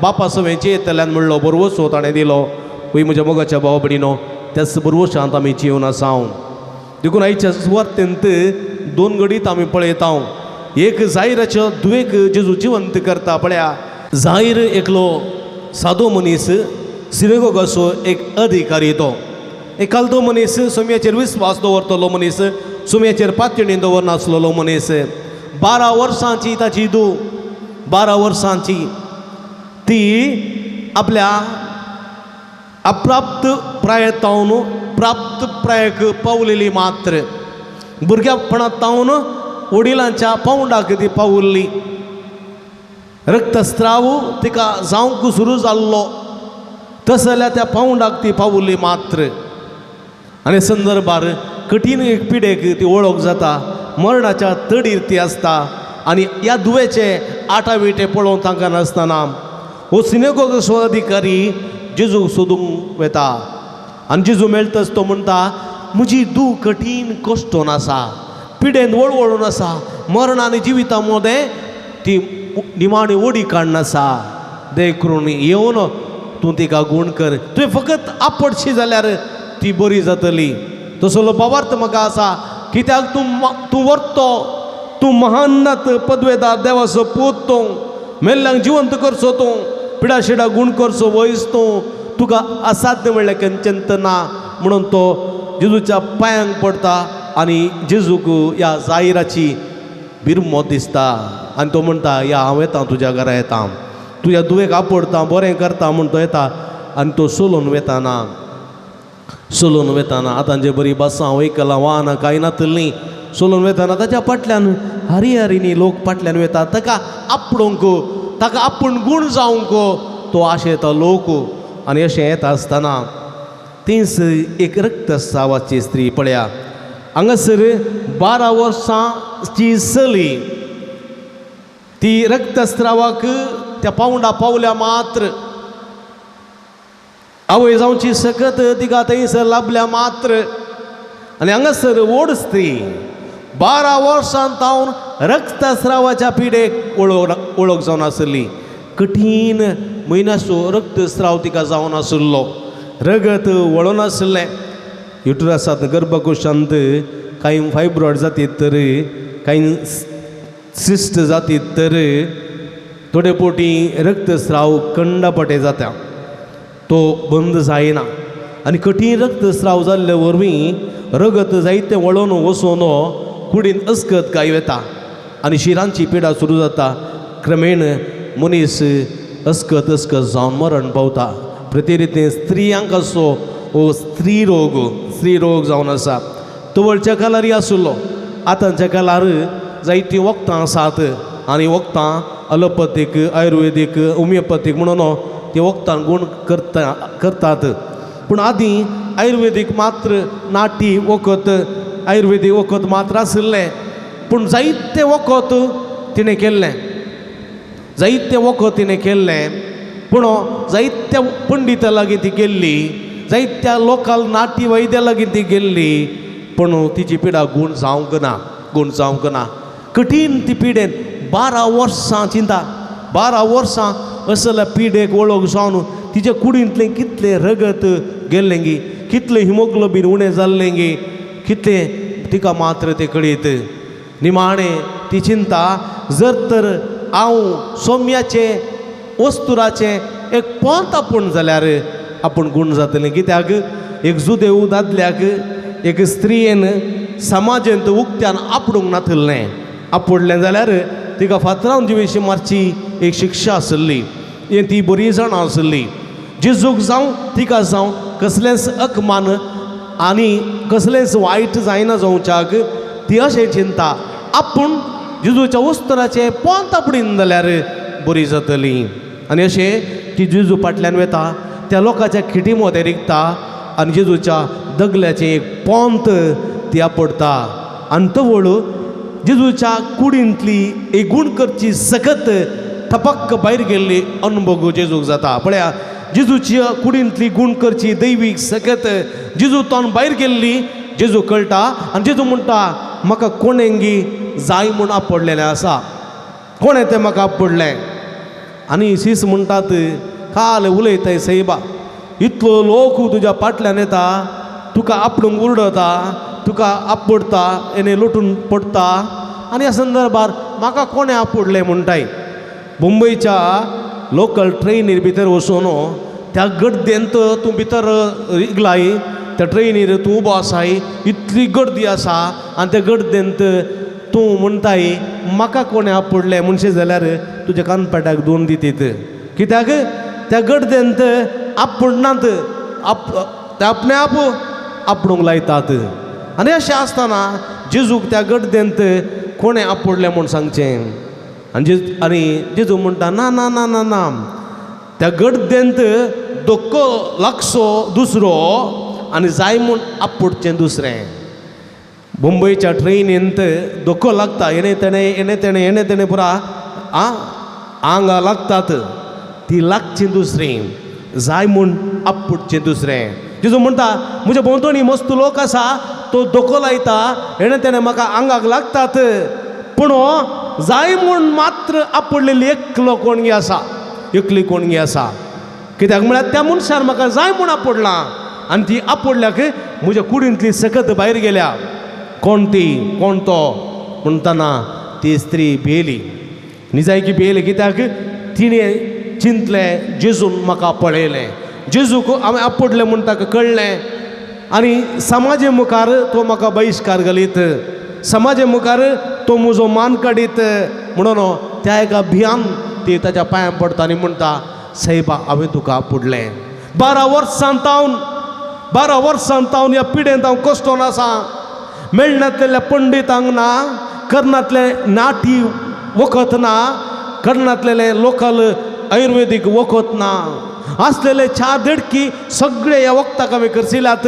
बापा सवें येतल्यान म्हणलो बरवसो ताणें दिलो. पळय म्हज्या मोगाच्या भावा भयणीनो, त्याच बरवशांत आमी जिवन आसांव. देखून आयच्या सुवातेंत दोन गडीत आमी पळयता. एक जायराच्या दुवेक जेजू जिवंत करता. पळया, जायर एकलो सादो मनीस, सिनेगोगाचो एक अधिकारी. तो एकालो मनीस सुमयाचेर विस्वास दवरतलो मनीस, सुमयाचेर पातयणी दवरनासलेलो मनीस. 12 वर्सांची ताची धूव, 12 वर्सांची ती आपल्या अप्राप्त प्रायतावन प्राप्त प्रायक पावलेली. मात्र भुरग्यापणांत तावन वडिलांच्या पावंडाक ती पावल्ली. रक्तस्त्राव तिका जावंक सुरू जाल्लो. तस जाल्यार त्या पावंडाक ती पावल्ली. मात्र आनी संदर्भार कठीण एक पिडेक ती वळख जाता. मरणाच्या तडीर ती आसता. आनी ह्या दुवेचे आटाविटे पळोवन तांकां नासतना हो सिनेगोगाचो अधिकारी जेजूक सोदूंक वेता. आनी जेजू मेळटच तो म्हणटा, म्हजी धूव कठीण कश्टोन आसा, पिडेन वळवळून आसा. मरण आनी जिविता मदें ती निमाणी ओडी काडून आसा. दय करून येवन तूं तिका गूण कर. तुवें फकत आपडशी जाल्यार ती बरी जातली. तसलो भावार्थ म्हाका आसा. कित्याक तूं व्हरतो, तूं महान्नत पदवेदार देवाचो पूत, तूं मेल्ल्यांक जिवंत करचो, तूं पिडा शिडा गूण करचो वयस, तूं तुका असाध्य म्हणलें खंयचेंत ना म्हणून तो जेजूच्या पांयांक पडटा. आनी जेजूक ह्या जायराची बिरमो दिसता. आनी तो म्हणटा, या हांव येता, तुज्या घरा येता, तुज्या दुवेक आपडटा, बरें करता म्हूण तो येता. आनी तो सोलून वेताना, सोलून वेताना आतांचे बरी बसां वयकलां वाहनां कांय नातलीं. सोलून वेताना ताच्या फाटल्यान हरी हरिनी लोक फाटल्यान वेता. ताका आपडूंक, ताका आपूण गूण जावंक तो आशेता लोक. आनी अशें येता आसतना तीच एक रक्तस्रावाची स्त्री. पळया, हांगासर 12 वर्सांची चली ती रक्तस्रावाक त्या पावंडा पावल्या. मात्र आवय जावची सकत तिका थंयसर लाभल्या. मात्र आनी हांगासर व्हड स्त्री, 12 वर्सां तावन रक्तस्रावाच्या पिडेक वळख जावन आसली. कठीण म्हयन्याचो रक्तस्राव तिका जावन आसलो. रगत वळोन आसलें. युटरसांत गर्भकोशांत कांय फायब्रॉयड जातीत तर कांय सिस्ट जातीत तर थोडे पोटी रक्तस्राव कंडापटे जाता. तो बंद जायना आनी कठीण रक्तस्राव जाल्ले वरवीं रगत जायते वळोन वचून कुडीन अस्कत गाय येता आनी शिरांची पिडा सुरू जाता. क्रमेण मनीस अस्कत जावन मरण पावता. प्रतिरितीन स्त्रियांक असो हो स्त्री रोग जावन आसा. तवळच्या कालार आसलो. आतांच्या कालार जायतीं वखदां आसात आनी वखदां अलोपथीक आयुर्वेदीक होमिओपॅथीक म्हणून ते वखदां गूण करतात. पूण आदीं आयुर्वेदीक मात्र नाटी वखद आयुर्वेदीक वखद मात्र आसलें. पूण जायते वखद तिणें केल्लें. जायते वखद तिणें केल्लें. पूण जायत्या पंडिता लागीं ती गेल्ली. जायत्या लोकल नाटी वैद्या लागीं ती गेल्ली. पूण तिची पिडा गूण जावंक ना. कठीण ती पिडेन 12 वर्सां चिंता. 12 वर्सां असल्या पिडेक वळख जावन तिच्या कुडींतलें कितलें रगत गेल्लें गी, कितलें हिमोग्लोबीन उणें जाल्लें गी, कितलें तिका मात्र तें कळीत. निमाणें ती चिंता. जर तर हांव सोम्याचें वस्तुराचें एक पोंत आपूण जाल्यार आपूण गूण जातलें. कित्याक एक जुदेव दादल्याक एक स्त्रियेन समाजांत उक्त्यान आपणूंक नातलें. आपडलें जाल्यार तिका फातरावन जिवेशी मारची एक शिक्षा आसली. ती बरी जाणा आसली. जेजूक जावं तिका जावं कसलेंच अकमान आनी कसलेंच वायट जायना जावच्याक ती अशें चिंता आपूण जेजूच्या उस्तराचें पोंत आपणीन जाल्यार बरी जातली. आनी अशें ती जेजू फाटल्यान वता. त्या लोकांच्या खिटी मदें रिगता आनी जेजूच्या दगल्याचें एक पोंत ती आपडता. आनी तवळ जेजूच्या कुडींतली एक गूण करची सकत ठपक्क भायर गेल्ली अनुभव जेजूक जाता. पळया, जेजूची कुडींतली गूण करची दैवीक सकत जेजूतोन भायर गेल्ली जेजू कळटा. आनी जेजू म्हणटा म्हाका कोणेंगी जाय म्हूण आपडलेलें आसा. कोणें तें म्हाका आपडलें. आनी सीस म्हणटात काल उलयताय सैबा, इतलो लोक तुज्या फाटल्यान येता, तुका आपणूंक उरडता, तुका आपडता, एने लोटून पडटा आनी ह्या संदर्भार म्हाका कोणें आपडलें म्हणटाय. मुंबयच्या लोकल ट्रेनीर भितर वचून त्या गर्देंत तूं भितर इगलाय, त्या ट्रेनीर तूं उबो आसाय, इतली गर्दी आसा आनी त्या गर्देंत तूं म्हणटाय म्हाका कोणें आपडलें म्हणशें जाल्यार तुज्या कानपाट्याक 2 दितीत. कित्याक त्या गर्देंत आपडनात, ते आपणे आप आपणूंक लायतात. आनी अशें आसतना जेजूक त्या गर्देंत कोणें आपडलें म्हूण सांगचें. आनी जेजू म्हणटा ना ना ना ना ना, त्या गर्देंत धोको लागचो दुसरो आनी जाय म्हूण आपडचें दुसरें. मुंबयच्या ट्रेनींत धोको लागता, येणे तेणे पुरा आंगा लागतात, ती लागची दुसरी, जाय म्हूण आपडचें दुसरें. जेजू म्हणटा म्हज्या भोंवतणी मस्त लोक आसा, तो धोको लायता, येणे तेणे म्हाका आंगाक लागतात, पूण जाय म्हूण मात्र आपडलेली एकलो कोणगी आसा, एकली कोणगी आसा. कित्याक म्हळ्यार त्या मनशान म्हाका जाय म्हूण आपडलां आनी ती आपडल्याक म्हज्या कुडींतली सकत भायर गेल्या. कोण ती, कोण तो म्हणटना ती स्त्री भियेली. निजायकी भियेली. कित्याक तिणें चिंतलें जेजून म्हाका पळयलें, जेजूक हांवें आपडलें म्हूण ताका कळ्ळें आनी समाजे मुखार तो म्हाका बहिश्कार घालीत, समाजे मुखार तो म्हजो मान काडीत म्हणून त्या एका भियान ती ताच्या पांयां पडटा आनी म्हणटा सैबा हांवें तुका आपडलें. 12 वर्सां तावन ह्या पिडेंत हांव कश्टोन आसा. मेळनातलेल्या पंडितांक ना, कर्णांतले नाटी वखद ना, कर्णांतलेले लोकल आयुर्वेदीक वखद ना, आसलेले च्या देडकी सगळे ह्या वखदाक हांवें करशिल्ल्यात.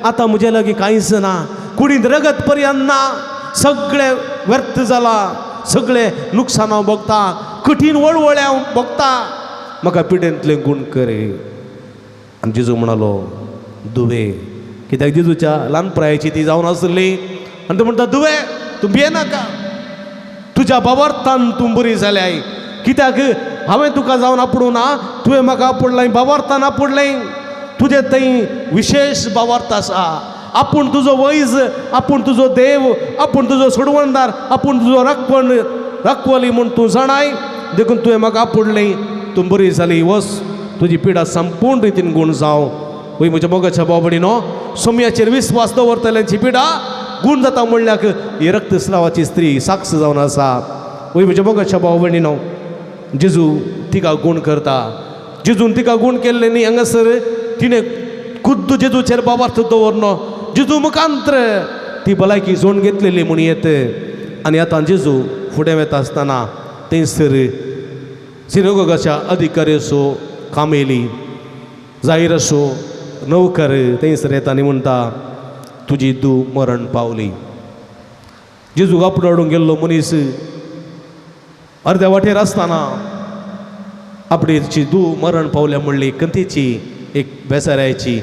आतां म्हजे लागीं कांयच ना, कुडींत रगत पर्यंत ना, सगळें व्यर्थ जालां, सगळें नुकसान हांव भोगता, कठीण वळवळे हांव भोगता, म्हाका पिडेंतलें गूण कर. आनी जेजू म्हणालो दुवे. कित्याक जेजूच्या ल्हान प्रायाची ती जावन आसली आनी तो म्हणटा दुवे तूं भियेनाका तुज्या बाबार्थान तूं बरी जाल्याय कित्याक हांवें तुका जावन आपणू ना तुवें म्हाका आपणलें बाबार्थान आपणलें तुजें थंय विशेष बाबार्थ आसा आपूण तुजो वैज आपूण तुजो देव आपूण तुजो सोडवणदार आपूण तुजो राखवली म्हूण तूं जाणाय देखून तुवें म्हाका आपणलें तूं बरी जाली वस तुजी पिडा संपूर्ण रितीन गूण जावं वय म्हज्या मोगाच्या भाव भयणीनो सोम्याचेर विस्वास दवरतल्यांची पिडा गूण जाता म्हणल्याक ही रक्तस्रावाची स्त्री साक्ष जावन आसा वय म्हज्या मोगाच्या भाव भयणीनो जेजू तिका गूण करता जेजून तिका गूण केल्ले न्ही हांगासर तिणें खुद्द जेजूचेर बाबार्थ दवरनो जेजू मुखांत्र ती भलायकी जोड घेतलेली म्हूण येत आनी आतां जेजू फुडें वता आसतना थंयसर सिनोगोगाच्या अधिकारी असो कामेली जाहीर असो नौकर थंयसर येता आनी म्हणटा तुजी धूव मरण पावली जेजू आपणो हाडून गेल्लो मनीस अर्द्या वाटेर आसतना आपणेची धूव मरण पावल्या म्हणली कंतेची एक बेसाऱ्याची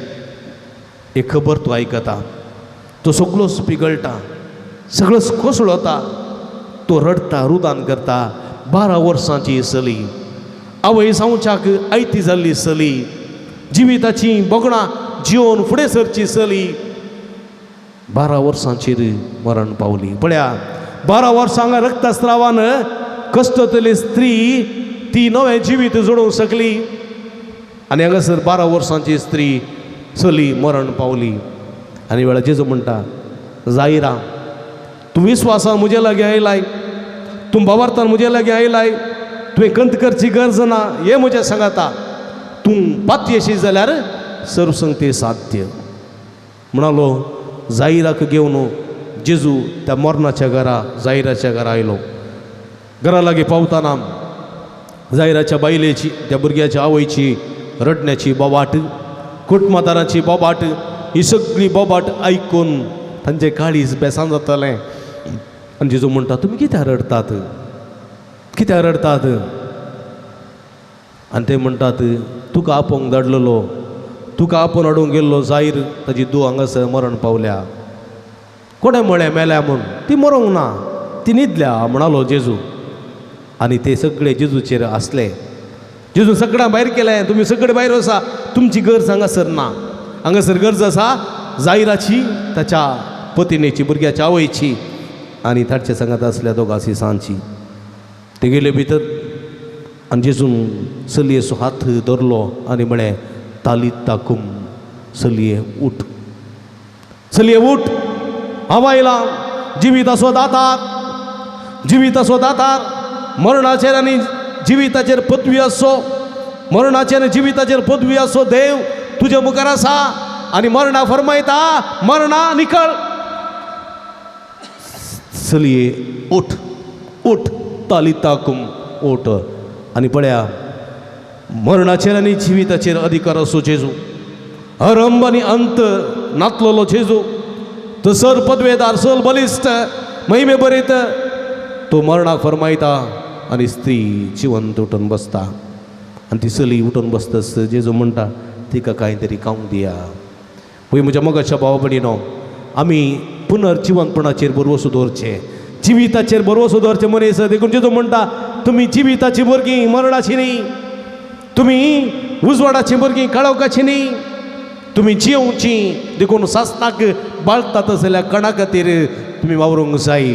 एक खबर तूं आयकता तो सगळोच पिगळटा सगळोच कोसळटा तो रडता रुदान करता 12 वर्सांची चली आवय सावच्याक आयती जाल्ली चली जिविताची बोगणां जिवन फुडें सरची चली 12 वर्सांचेर मरण पावली पळया 12 वर्सां रक्तस्रावान कश्टतली स्त्री ती नवें जिवीत जोडूंक शकली आनी हांगासर 12 वर्सांची स्त्री चली मरण पावली आनी वेळा जेजू म्हणटा जायरा तूं विस्वासान म्हजे लागीं आयलाय तूं बाबार्थान म्हजे लागीं आयलाय तुवें कंत करची गरज ना हे म्हजें सांगाता तूं पातयेशी जाल्यार सर्वसंगती साध्य म्हणालो जायराक घेवन जेजू त्या मरणाच्या घरा जायराच्या घरा आयलो घरा लागीं पावतना जायराच्या बायलेची त्या भुरग्याच्या आवयची रडण्याची बोबाट कुटमातारांची बोबाट ही सगळी बोबाट आयकून तांचें काळीज बेसान जातालें आनी जेजू म्हणटा तुमी कित्याक रडतात कित्याक रडतात आनी ते म्हणटात तुका आपोवंक धाडलेलो तुका आपोवन हाडूंक गेल्लो जायर ताजी धूव हांगासर मरण पावल्या कोणें म्हळें मेल्या म्हूण ती मरूंक ना ती न्हिदल्या म्हणालो जेजू आनी ते सगळे जेजूचेर आसले जेजू सगळ्यां भायर केलें तुमी सगळे भायर वसा तुमची गरज हांगासर ना हांगासर गरज आसा जायराची ताच्या पत्नीची भुरग्याच्या आवयची आनी तांचे सांगात आसल्या दोगांची सांची ते गेले भितर आनी जेजून चलयेचो हात धरलो आनी म्हळें तालिता कुम चलये उठ चलये उठ हांव आयलां जिविताचो दातार जिविताचो दातार मरणाचेर आनी जिविताचेर पदवी आसो मरणाचेर आनी जिविताचेर पदवी आसो देव तुजे मुखार आसा आनी मरणा फरमायता मरणा निकळ चलये उठ उठ तालिता कुम उठ आनी पळया मरणाचेर आनी जिविताचेर अधिकार असो जेजू आरंभ आनी अंत नातलोलो जेजू तो सर पदवेदार सल बलिश्ट महिमे बरयत तो मरणाक फरमायता आनी स्त्री जिवंत उठून बसता आनी ती चली उठून बसतस जेजू म्हणटा तिका कांय तरी खावंक दिया पळय म्हज्या मोगाच्या भाव भयणीनो आमी पुनर्जिवंतपणाचेर बरोवसो दवरचें जिविताचेर बरोवसो दवरचें मनीस देखून जेजू म्हणटा तुमी जिविताची भुरगीं मरणाची न्ही तुमी उजवाडाची भुरगीं काळोखाची न्ही तुमी जियोवची देखून सासणाक बाळतात जाल्यार कणा खातीर तुमी वावरूंक जाय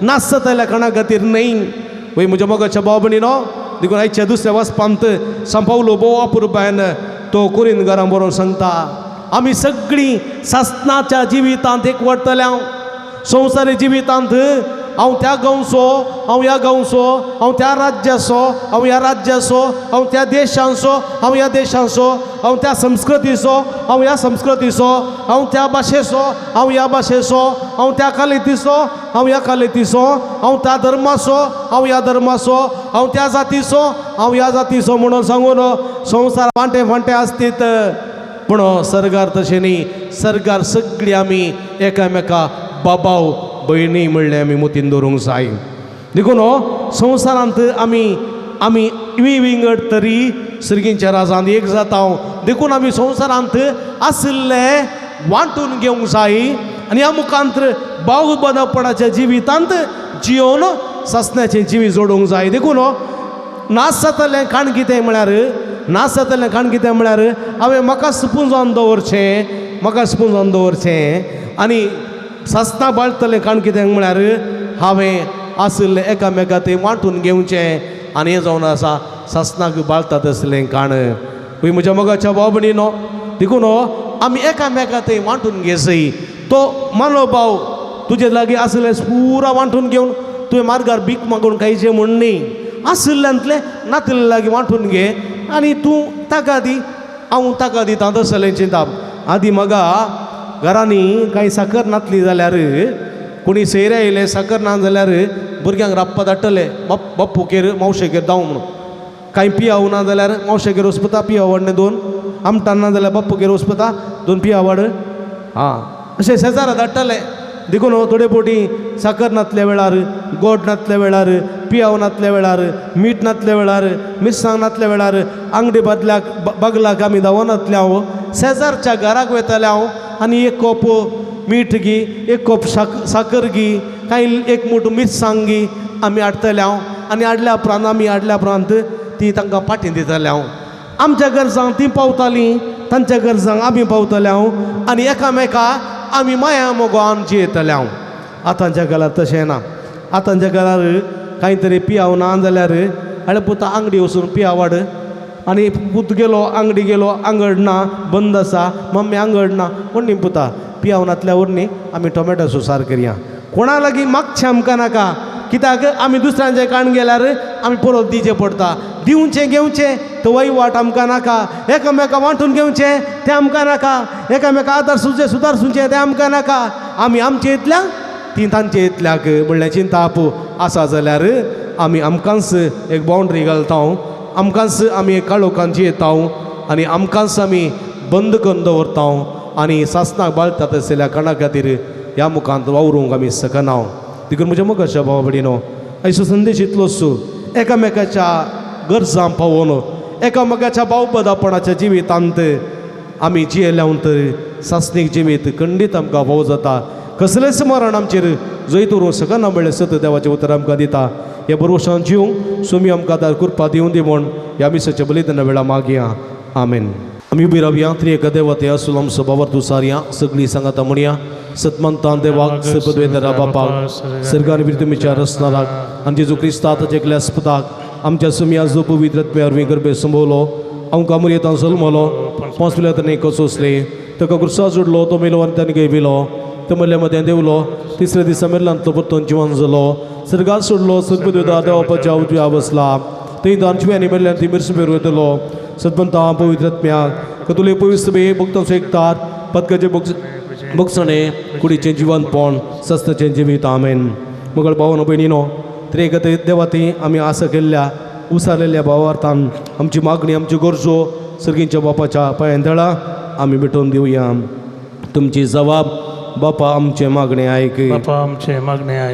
नासत जाल्यार कणा खातीर न्ही वय म्हज्या मोगाच्या भाव भयणीनो देखून आयच्या दुसऱ्या वचपांत सांपावलो बोव अपुरबायन तो कुरिंदकारां बरोवन सांगता आमी सगळीं सासणाच्या जिवितांत एकवटतल्या संवसारी जिवितांत हांव त्या गांवचो हांव ह्या गांवचो हांव त्या राज्याचो हांव ह्या राज्याचो हांव त्या देशांचो हांव ह्या देशाचो हांव त्या संस्कृतीचो हांव ह्या संस्कृतीचो हांव त्या भाशेचो हांव ह्या भाशेचो हांव त्या कालेतीचो हांव ह्या कालेतीचो हांव त्या धर्माचो हांव ह्या धर्माचो हांव त्या जातीचो हांव ह्या जातीचो म्हणून सांगून संवसार फांटे फांटे आसतीत पूण सरकार तशें न्ही सरकार सगळीं आमी एकामेका बाबाव भयणी म्हणलें आमी मतीन दवरूंक जाय देखून हो संवसारांत आमी विंगड तरी सर्गींच्या राजांत एक जाता देखून आमी संवसारांत आशिल्ले वांटून घेवंक जाय आणि ह्या मुखांतर भाव बंदपणाच्या जिवितांत जियोन ससण्याचे जिवी जोडूंक जाय देखून नास जातलें कारण कितें म्हळ्यार नास जातलें कारण कितें म्हळ्यार हांवें म्हाका सुपून जावन दवरचें आनी ससना बाळटलें कारण कितें म्हळ्यार हांवें आसले एकामेका ते वांटून घेवचें आनी हें जावन आसा ससनाक बाळटा तसलें काण पळय म्हज्या मोगाच्या भाव भयणीनो देखून आमी एकामेका ते वांटून घेसय तो मनोभाव तुजे लागीं आसले पुरा वांटून घेवन तुवें मार्गार भीक मागून खायचें म्हण न्ही आसल्ल्यांतले नातले लागीं वांटून घे आनी तूं ताका दी हांव ताका दिता तसलें चिंता आदी म्हाका घरांनी कांय साकर नातली जाल्यार कोणी सैरे येयले साकर ना जाल्यार भुरग्यांक राबपा धाडटले बाप्पूकेर मावशेगेर दाव म्हणून कांय पियाव ना जाल्यार मावशेगेर वचपता पियाव वाडणे 2 आमटान ना जाल्यार बाप्पूगेर वचपता 2 पियाव वाड अशें शेजारा धाडटले देखून थोडे पोटी साकर नातल्या वेळार गोड नातल्या वेळार पियाव नातल्या वेळार मीठ नातल्या वेळार मिरसांग नातल्या वेळार आंगडी बागलाक आमी धांवनातले हांव शेजारच्या घराक वयताले हांव आनी एक कोप मीठ गी एक कोप साकर गी कांय एक मूठ मिरसांग गी आमी हाडटले हांव आनी हाडल्या उपरांत ती तांकां पाठीं दिताले हांव आमच्या गरजांक ती पावतालीं तांच्या गरजांक आमी पावताले हांव आनी एकामेका आमी माया मोगान जियेताले हांव आतांच्या काळार तशें ना आतांच्या काळार कांय तरी पियाव ना जाल्यार हाडे पुता आंगडी वचून पियाव वाड आनी पूत गेलो आंगडी गेलो आंगड ना बंद आसा मम्मी आंगड ना म्हणणी पुता पियाव नातल्या वरणी आमी टोमॅटो सोसार करया कोणा लागीं मागचें आमकां नाका कित्याक आमी दुसऱ्यांचें काण गेल्यार आमी परत दिवचें पडटा दिवचें घेवचें तो वयवाट आमकां नाका एकामेका वांटून घेवचें तें आमकां नाका एकामेका आदार सुदारसूचें तें आमकां नाका आमी आमचे इतल्याक ती तांचे इतल्याक म्हणलें चिंता आपूं आसा जाल्यार आमी आमकांच एक बाउंड्री घालता आमकांच आमी एक काळोखांची येता आनी आमकांच आमी बंद करून दवरता आनी सासनाक बाळटा तसल्या काणा खातीर ह्या मुखांत वावरूंक आमी शकना देखून म्हज्या मोगाच्या भावा भयणीनो आयचो संदेश इतलोच एकामेकाच्या गरजां पावोवन एकामेकाच्या भावबंदापणाच्या जिवितांत आमी जियेल्यात सासनीक जिवीत खंडीत आमकां भाव जाता कसलेंच मरण आमचेर जैत उरूंक सकना म्हणलें सत देवाचें उतर आमकां दिता हे बरोवशान जिवंक सोमी आमकां आदार कृपा दिवं दी म्हूण ह्या मिसाच्या बलिदाना वेळा मागया आमेन आमी उबी रावया त्रिएक देवते असुलम स्वभावार दुसारया सगळीं सांगाता म्हणया सतमंतान देवाक सपदवेदरा बापाक सर्गार विरतुमीच्या रसनाराक आनी जेजू क्रिस्तांत जेकल्या आस्पताक आमच्या सुमिया जो पवित्र आत्म्यार गर्भे संभोवलो आमकां अमर्यादान जल्मलो 5 पिलांनी कसोसले ताका क्रुसा जोडलो तो मेलो आनी ताणें गैविलो तो मदल्या मदें देवलो तिसऱ्या दिसा मेल्लांतलो परतून जिवन जालो सर्गार सोडलो सपदवेदा देवापाच्या उजव्या बसला थंय दानशिव्यांनी मेल्ल्यान ती मिरसुबेर वयतलो सतमंता पवित्र आत्म्याक कतुले पवित्र बे भक्तांचो एकतार पदकाचे भोगसणे कुडीचें जिवनपण सस्ताचें जिवीत आमेन मगळ भावन भयणीनो त्रेक देवाती आमी आस केल्ल्या उसारलेल्या भावार्थान आमची मागणी आमच्यो गरजो सर्गींच्या बापाच्या पांयां दळा आमी भेटोवन दिवया तुमची जबाब बापा आमचे मागणे आयक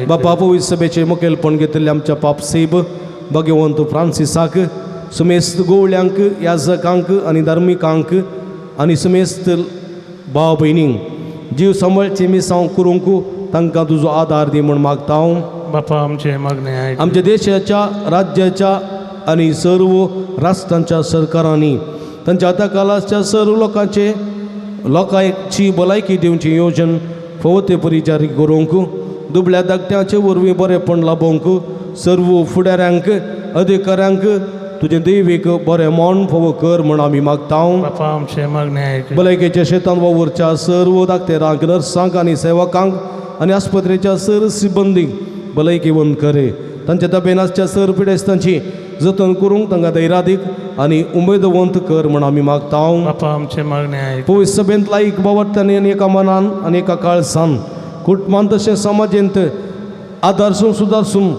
बापा पवित्र सभेचे मुखेलपण घेतिल्ले आमच्या पापसेब भगवंत फ्रांसिसाक समेस्त गोवळ्यांक याजकांक आनी धार्मिकांक आनी समेस्त भाव भयणींक जीव सांबाळचे मिसांव करूंक तांकां तुजो आदार दी म्हूण मागता हांव बापा आमचे मागणे आमच्या देशाच्या राज्याच्या आनी सर्व राष्ट्रांच्या सरकारांनी तांच्या हाताखालाच्या सर्व लोकांची भलायकी दिवची येवजण फवते परी जारी करूंक दुबळ्या धाकट्यांचे वरवीं बरेपण लाभोवंक सर्व फुडाऱ्यांक अधिकाऱ्यांक तुजें दैवीक बरें मोन फोव कर म्हूण आमी मागता बापा आमचे मागणे भलायकेच्या शेतान वावरच्या सर्व धाकटेरांक नर्सांक आनी सेवकांक आनी आस्पत्रेच्या सर सिबंदीक भलायकेवंत करे तांच्या ताब्यान आसच्या सर पिडेस्तांची जतन करूंक तांकां धैर्यादीक आनी उमेदवंत कर म्हूण आमी मागता बापा आमचे मागणे पवित्र सभेंत लायक बावरतांनी आनी एका मनान आनी एका काळजान कुटुंबांत तशें समाजेंत आदारसून सुदारसून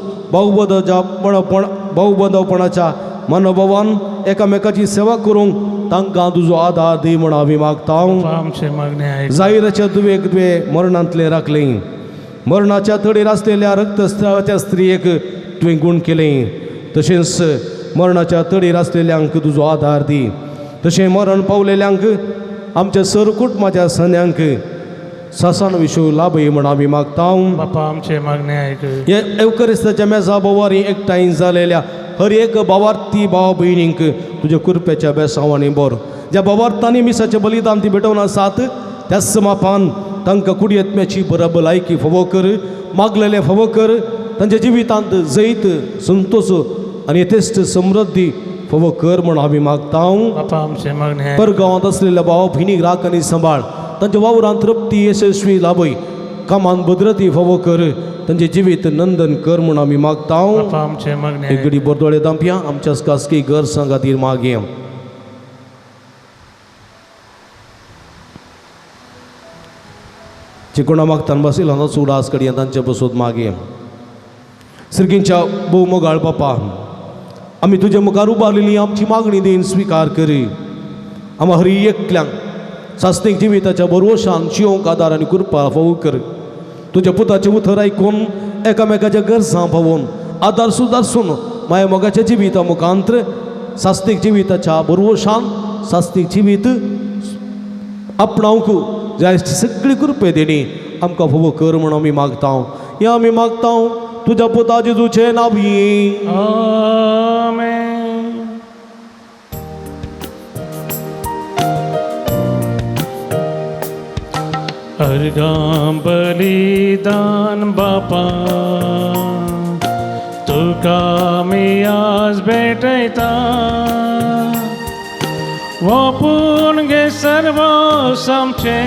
भावबंदपणाच्या मनोभावान एकामेकाची सेवा करूंक तांकां तुजो आदार दी म्हूण आमी मागता आमचे मागणे जायराच्या दुवेक तुवें मरणांतले राखलें मरणाच्या तडीर आसलेल्या रक्तस्त्रावाच्या स्त्रियेक तुवें गूण केलें तशेंच मरणाच्या तडीर आसलेल्यांक तुजो आदार दी तशें मरण पावलेल्यांक आमच्या सर कुटुंबाच्या सण्यांक सासान विषयी लाभही म्हणून आम्ही मागता बापा आमचे मागणे ऐक या एवकरिस्ताच्या मेजा बोवारी एकठांय जालेल्या हर एक भावार्थी भाव भयणींक तुझ्या कृपेच्या बेसावांनी बोर ज्या भावार्थांनी मिसाचे बलिदान ती भेटवून आसात त्या समापान तांकां कुडियत्म्याची बराबलायकी फावो कर मागलेले फावो कर तांच्या जिवितांत जैत संतोष आणि यथेष्ट समृद्धी फावो कर म्हणून आम्ही मागता बापा आमचे मागणे ऐक परगांवांत असलेल्या भाव भयणीक राख आनी सांबाळ तांच्या वावरांत तृप्ती यशस्वी लाभय कामान बद्रती फावो कर तांचे जिवीत नंदन कर म्हणून आमी मागता बापा आमचे मागणे एक ऐक घडी बोरदोळे दांपया आमच्या खासगी घर खातीर मागया चिकोणा मागतान बसयला हांगा सुडास कडया तांचे बसोत मागया सर्गींच्या भोव मोगाळ बापा आमी तुजे मुखार उबारलेली आमची मागणी देन स्विकार करी आम्हा हरी एकल्यांक सास्तीक जिविताच्या बरोशान जिवंक आदार आनी कृपा फावो कर तुझ्या पुताचे उतर आयकून एकामेकाच्या गरजां पावोवन आदार सुदारसून माया मोगाच्या जिविता मुखांतर सास्तीक जिविताच्या बरोशान सास्तीक जिवीत आपणावंक जाय सगळी कृपे देणी आमकां फावो कर म्हणून आमी मागता या आमी मागता तुझ्या पुता जेजूचे नांवी आमेन अर्गां बलिदान बापा तुका मी आज भेटयता वापून घे सर्व आमचे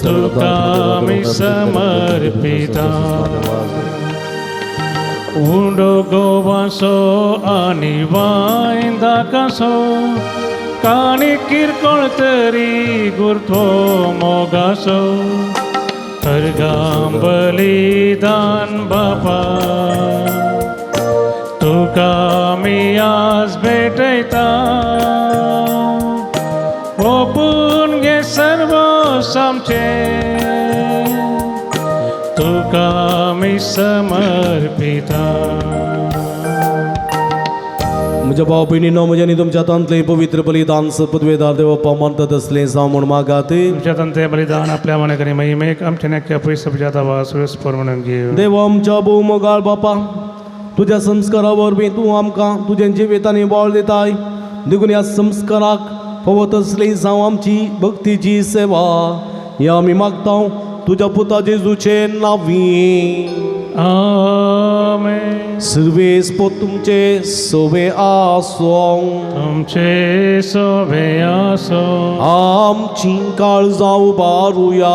तुका मी समर्पिता उंडो गोवासो आनी वायंदा कसो काणी किरकोळ तरी गुरथो मोगासो अर्गां बलिदान बापा तुका मी आज भेटयता ओपून घे सर्व आमचे तुका मी समर्पिता म्हज्या भाव भयणीनो म्हज्या न्ही तुमच्या हातांतलें पवित्र बलिदान सपद्वेदार देवप्पा मानतात असलें जावं म्हूण मागात तुमच्या तंते बलिदान आपल्या मनाकरी महिमेक आमच्या नक्की पयस जाता वा सुरस्पर म्हणून घेऊ देव आमच्या भोव मोगाळ बापा तुज्या संस्कारा वरवीं तूं आमकां तुजें जिवितांनी बोळ दिताय देखून ह्या संस्काराक फावो तसली जावं आमची भक्तीची सेवा ह्या आमी मागता तुज्या पुता जेजूचे नांवी आमेन सर्वेस पो तुमचे सोवे आसों तुमचे सोबे आसो आमची काळजां उबारुया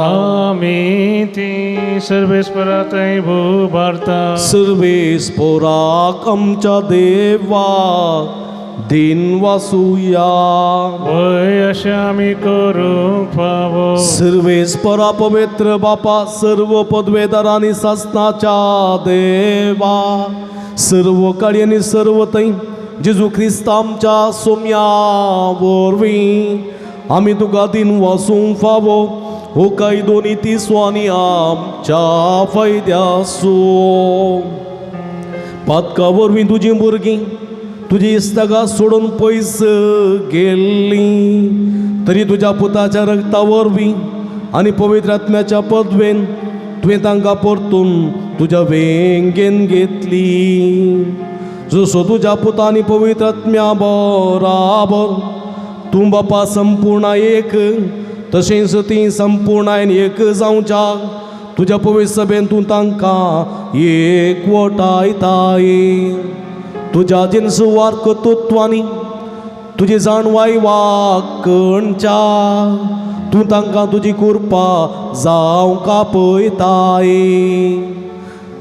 आमी ती सर्वेस्परातय भूभारता सर्वेस पोराक आमच्या देवाक दिन वासुया वय अशें आमी करूंक फावो सर्वेस परा पवित्र बापा सर्व पदवेदारांनी सासनाच्या देवा सर्व काळी आनी सर्व थंय जेजू क्रिस्त आमच्या सोम्या वरवीं आमी तुका दिन वासूंक फावो हो काय दोनी तिसवांनी आमच्या फायद्यासो पातका वरवीं तुजीं भुरगीं तुजी इस्तगा सोडून पयस गेल्ली तरी तुज्या पुताच्या रक्ता वरवीं आनी पवित्र आत्म्याच्या पदवेन तुवें तांकां परतून तुज्या वेंगेन घेतली जसो तुज्या पुतांनी पवित्र आत्म्या बराबर तूं बापा संपूर्ण एक तशेंच ती संपूर्णायन एक जावच्या तुज्या पवित्र सभेन तूं तांकां एकवटायताय तुज्या जिन्स वार कर्तृत्वांनी तुजी जाणवाय वाकणच्या तूं तांकां तुजी कृपा जावंक आपयताय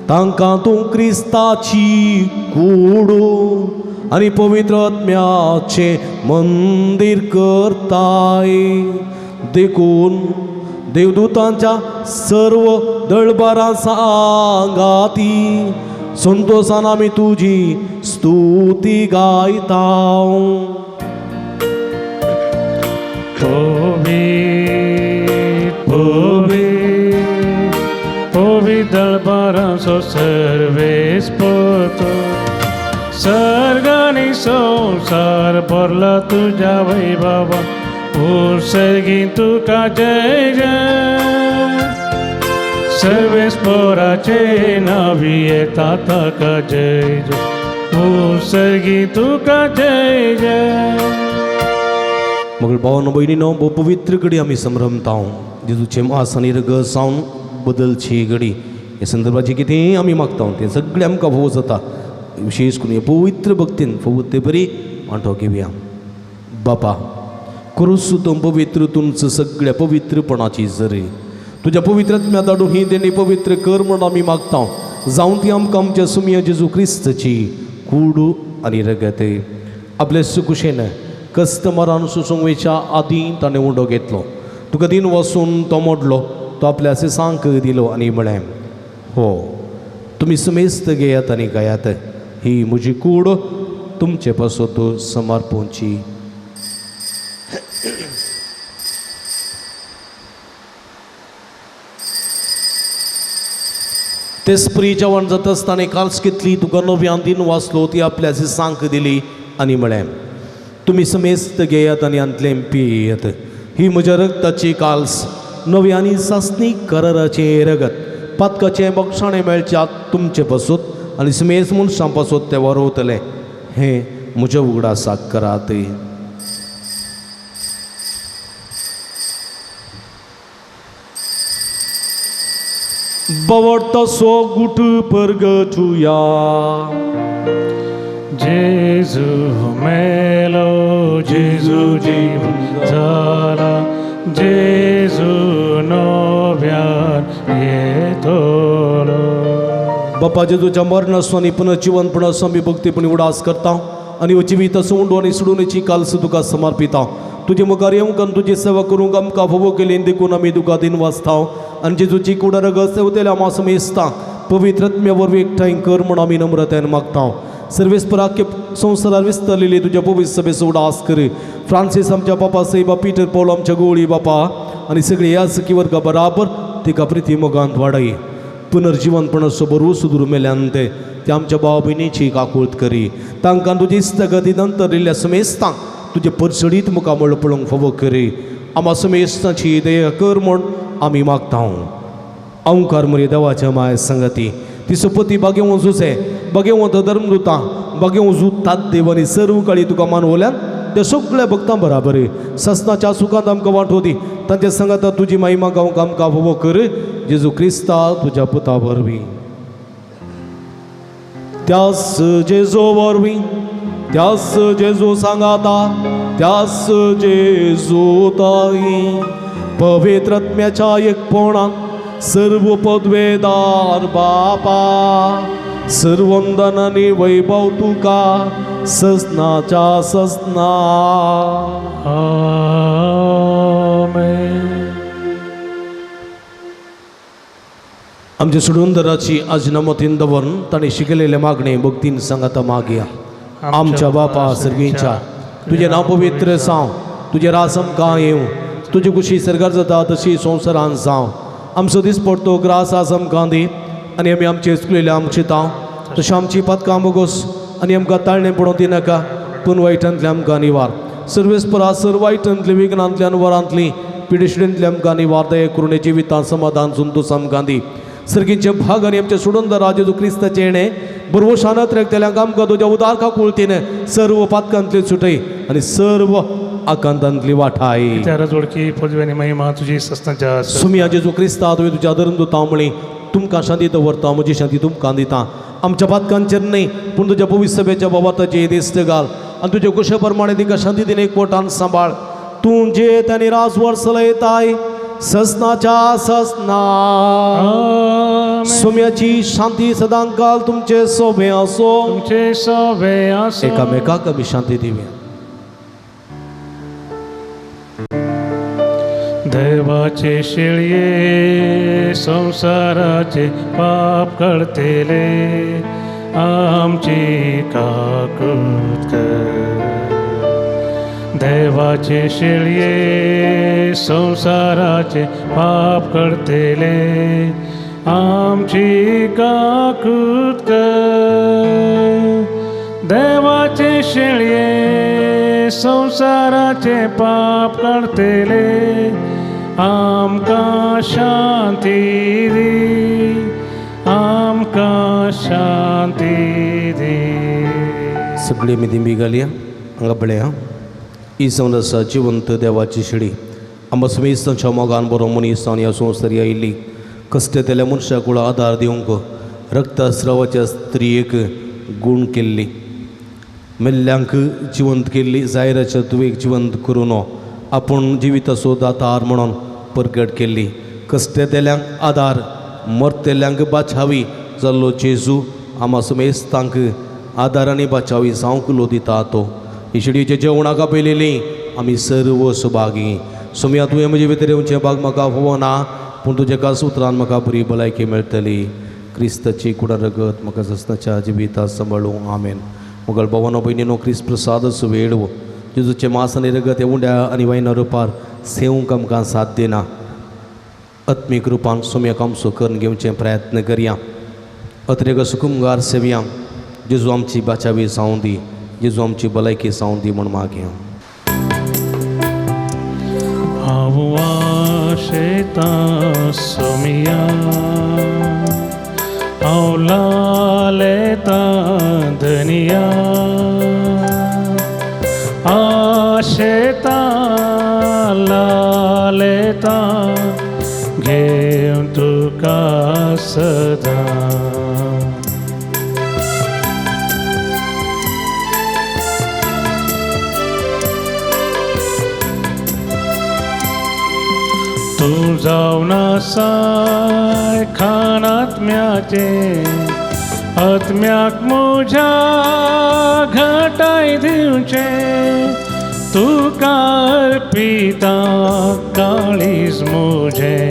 तांकां तूं क्रिस्ताची कूड आनी पवित्र आत्म्याचे मंदीर करताय देखून देवदूतांच्या सर्व दळबारां सांगाती संतोषान आमी तुजी स्तुती गायता पवित्र दळबारांचो सर्वेस पोतो सर्ग आनी संसार भरला तुज्या वैभवा सर्गी तुका जय जय सर्वेस्पराचे नावी येता ताका जय जय सर्गी तुका जय जय. मग भावांनो भयणीनो बो पवित्र घडी आमी संभ्रमता जेजूचे मास आनी रग सावन बदलची घडी हे संदर्भाची कितेंय आमी मागता तें सगळें आमकां फोव जाता. विशेष करून हे पवित्र भक्तीन फोव ते बरी वांटो घेवया. बापा करूस तो पवित्र तुमचं सगळ्या पवित्रपणाची जरी तुझ्या पवित्रात्म्या धाडून ही देणी पवित्र कर म्हण आमी मागता. जावं ती आमकां आमच्या सुमिया जेजू क्रिस्तची कूड आनी रगत आपले सुकुशेन कस्टमरान सुसंवेच्या आदीं ताणें उंडो घेतलो. तुका दिन वचून तो मोडलो तो आपल्या सिसांक दिलो आनी म्हळें हो तुमी समेस्त घेयात आनी गायात ही म्हजी कूड तुमचे पासत समर्पोवची. ते स्प्री जेवण जाता आसतना काल्स घेतली तुका नव्यान दिन वाचलो ती आपल्या सिसांक दिली आनी म्हळें तुमी समेस्त घेयात आनी अंतलें पियेत ही म्हज्या रगताची काल्स नव्यानी सासणीक कराराचे रगत पातकाचें बक्षाणें मेळच्यात तुमचे पासूत आनी समेस्त मनशां पासूत ते वरवतले हें म्हज्या उगडासाक करात. बवडता सो गुट परगटुया जेजू मेलो जेजू जीव झाला जेजू नव्यान येतलो. बापा जेजूच्या मरणासो आनी पुनर्जीवनपणासो आमी भक्तीपणी उडास करता आनी हो जिवीत सोडून आनी सोडूनची काल्स तुका समर्पिता. तुजे मुखार येवंक आनी तुजी सेवा करूंक आमकां फोव केली देखून आमी तुका दिन वाचता आनी जेजूची कुडा रगत सेवतेल्या आमी समेस्ता पवित्रत्म्या वरवीं एकठांय कर म्हण आमी नम्रतायेन मागता. सर्वेस्पराक संवसारार विस्तारलेली तुज्या पवित्र सभेचो उडास कर. फ्रांसीस आमच्या बापा सैबा पिटर पौल आमच्या गोळी बापा आनी सगळी ह्या सखी वर्गा बराबर तिका प्रिती मोगांत वाडय. पुनर्जीवनपणाचो बरो सुदूर मेल्यान ते आमच्या भाव भयणीची काकुळट करी. तांकां तुजी इस्तगती नंतरिल्ल्या समेस्तांक तुजे परसडीत मुखामळ पळोवंक फोव करी. आम्हा समेस्ताची दया कर म्हण आमी मागता. ओंकार मरी देवाच्या माय संगती ती सुपती बागे वचूचे बागे वत धर्मदुतां बागे वचू तात देवानी सर्व काळी तुका मानवल्यान त्या सगळ्या भक्तां बराबर ससनाच्या सुखांत आमकां वांटो दी. तांच्या संगता तुजी महिमा गावंक आमकां फोव कर जेजू क्रिस्ता तुज्या पुता वरवीं. त्यास जेजू वरवीं त्यास जेजू सांगाता त्यास जेजू ताई पवित्रत्म्याच्या एकपणान सर्व पदवेदार बापा सर्वंदन आनी वैभव तुका ससनाच्या ससना. आमेन. आमच्या सुडुंदराची अजनमतीन दवरून ताणें शिकलेले मागणे भक्तीन सांगाता मागया. आमच्या बापा सर्गींच्या तुझे नांव पवित्र जावं तुजे रास आमकां येवं तुजी कुशी सरकार जाता तशी संवसारांत जावं. आमचो दीस पडतो ग्रास आज आमकां दी आनी आमी आमचे चुकलेले आमचे तांव तशें आमची पातकां बोगोस आनी आमकां ताळणें पडोवंक दिनाका पूण वायटांतले आमकां निवार. सर्वेस्परा सर वायटांतली विघ्नांतल्यान वरांतली पिडिशेंतली आमकां निवार दये करून जिवितांत समाधान संतोश आमकां दी. सर्गींचे भाग आनी आमच्या सुडोंदरा जेजू क्रिस्ताचे येणे बरोबर शानात रक्तल्यांक आमकां तुज्या उदार काकुळतीन सर्व पातकांतली सुटय आनी सर्व आकांतांतली वाठाय. त्या रजोडकी पदवी महिमा तुझी सस्ताच्या सुमिया जेजू क्रिस्ता तुवें तुज्या धर्म दिता म्हळी तुमकां शांती दवरता म्हजी शांती तुमकां दिता. आमच्या पातकांचेर न्हय पूण तुज्या पवित्र सभेच्या बाबाताचे दिश्ट घाल आनी तुजे कुशे प्रमाणे तिका शांती दिन एकवटान सांबाळ. तूं जे त्यानी राजवर चलयताय ससनाच्या ससना. सुम्याची शांती सदांकाल तुमचे सोबे असो तुमचे सोबे असो. एकामेकाक आमी शांती दिवया. देवाचे शेळये संसाराचे पाप कळतेले आमची काकूत कर. देवाचे शेळये संसाराचे पाप कळतेले आमची काकूत कर. देवाचे शेळये संसाराचे पाप काढतेले आमकां शांती दी आमकां शांती दी. सगळी मी दिंबी घालया हांगा बळ्या ही सवन आसा जिवंत देवाची शिडी आंबा समेस्तांच्या मोगान बरो मनीस आनी ह्या संवसारी आयिल्ली कश्टतेल्या मनशाक आदार दिवंक रक्तस्रावाच्या स्त्रियेक गूण केल्ली मेल्ल्यांक जिवंत केल्ली जायराच्या तुवेक जिवंत करून आपूण जिविताचो दातार म्हणून परगट केल्ली कश्टतेल्यांक आदार मरतेल्यांक बाचावी जाल्लो जेजू आम्हा समेस्तांक आदार आनी बाचावी जावंक दिता तो इशडीच्या जेवणाक आपयलेली आमी सर्व सुभागी सुमया तुवें म्हजे भितर येवचें भाग म्हाका होवो ना पूण तुज्या कास उतरान म्हाका बरी भलायकी मेळटली क्रिस्ताची कुडा रगत म्हाका सस्ताच्या जिवितांत सांबाळूं आमेन. मुगल भवनो भयणीनो क्रिस्त प्रसाद सुवेळो जेजूचे मांस आनी रगत हे उंड्या आनी वायना रुपार सेवंक आमकां साथ देना आत्मीक रुपान सुमयाक आमचो करून घेवचें प्रयत्न करया अत्रेक सुकुमगार सेवया जेजू आमची बाचावी जावं दी जेजू आमची भलायकी जावं दी म्हूण मागया. हांव आशेतां सुमया हांव लालेतां धनिया आशेतां लालेतां घेवन तुका सदां. तूं जावन आसाय खाण आत्म्याचे आत्म्याक म्हज्या घटाय दिवचे तुका अर्पिता काळीज म्हजें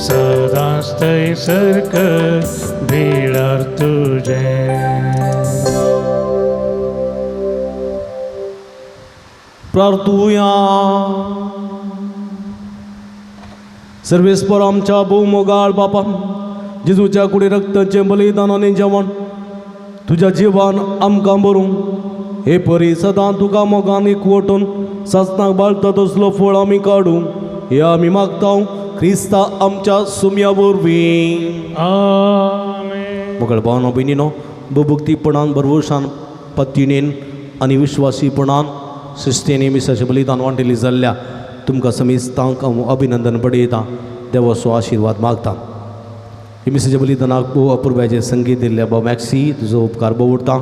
सदांच थंयसर कर भिडार तुजें. प्रार्थुया सर्वेस्पर आमच्या भोवमोगाळ बापा जेजूच्या कुडी रक्ताचें बलिदान आनी जेवण तुज्या जिवान आमकां भरूं हे परी सदां तुका मोगान एकवटून सासणाक बाळटा तसलो फळ आमी काडूं हे आमी मागता क्रिस्ता आमच्या सुमया वरवीं आमेन. मोगळ भावनो भयणीनो भभक्तीपणान भरवशान पत्तिणेन आनी विश्वासीपणान शिस्तेनी मिसाचें बलिदान वांटिल्ली जाल्ल्या तुमकां समेस्तांक हांव अभिनंदन बडयतां देवाचो आशिर्वाद मागतां. ही मिसाच्या बलिदानाक भोव अपुर्ब्याचें संगीत दिल्ल्या भाव मॅक्सी तुजो उपकार भोव उरता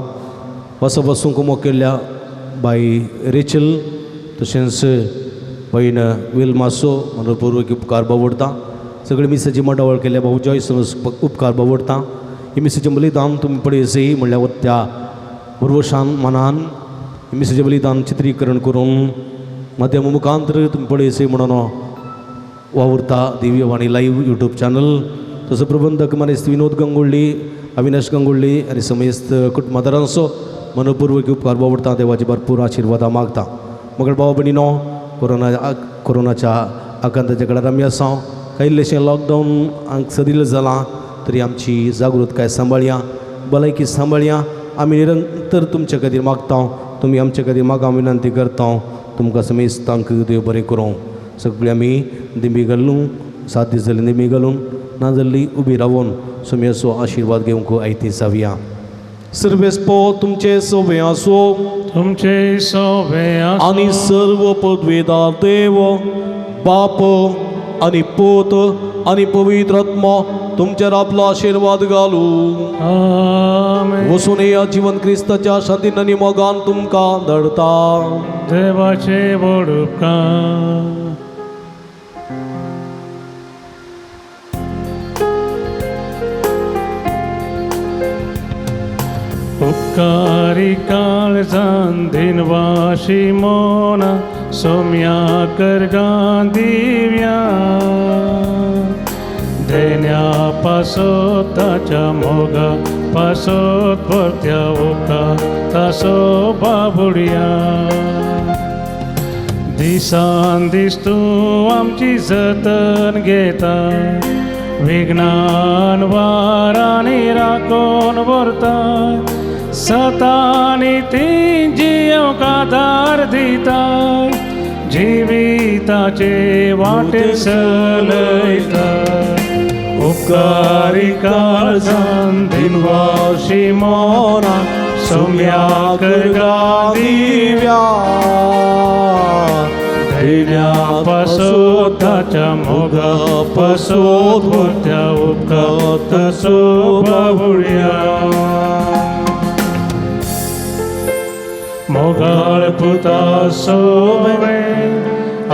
वसो वसूंक कुमो केल्ल्या बाई रेचल तशेंच भयण विल्मासो मनपूर्वक उपकार भोव उरता सगळे मिसाची मंडावळ केल्ल्या भाऊ जॉयस उपकार भोव उरता. ही मिसाचें बलिदान तुमी पळयसय म्हणल्यार त्या पुर्वशान मनान ही मिसाचें बलिदान चित्रीकरण करून माध्यम मुखांतर तुमी पळयसय म्हणून वावुरता दिव्यवाणी लाईव्ह यूट्यूब चॅनल तसो प्रबंधक मनीस विनोद गंगुळ्ळी अविनाश गंगुळ्ळी आनी समेस्त कुटुंबादारांचो मनपूर्वक उपकार भोव उरता देवाची भरपूर आशिर्वादां मागता. मगळ भाव भयणीनो कोरोनाच्या आकांताच्या काळार आमी आसा काही इल्लेशें लॉकडावन सदिल्लें जालां तरी आमची जागृताय सांबाळया भलायकी सांबाळया आमी निरंतर तुमचे खातीर मागता तुमी आमचे खातीर मागा विनंती करता तुमकां समेस्तांक देव बरें करूं. सगळीं आमी दिंबी घालूं 7 दीस जालीं दिंबी घालून ना जाल्ली उबी रावून सुमयाचो आशिर्वाद घेवंक आयती जावया. सर्वेस्पो तुमचे सोबे आसो तुमचे सोबे आनी सर्व पदवेदार देव बाप आनी पूत आनी पवित्र आत्मा तुमचेर आपलो आशिर्वाद घालूं. आमेन. वसून या जीवन क्रिस्ताच्या शांतीन आनी मोगान तुमकां धडता. देवाचे व्हड उपकार. उपकारी काळजान दिनवाशी मोना सोम्या करगां दिव्या देण्या पासोत ताच्या मोगा पासोत परत्या ओका तासो बाबुड्या दिसान दीस तूं आमची जतन घेता विज्ञान वारांनी राखून व्हरता सतानी ती जीव कादार दिता जिविताचे वाटे चलयता उपकारी काळजान दिनवाशी मोना सोम्या करगा दिव्या धैर्या पासोत ताच्या मोगा पासोत वरत्या उपकात सोबावळ्या मोगाळ पुता सोबे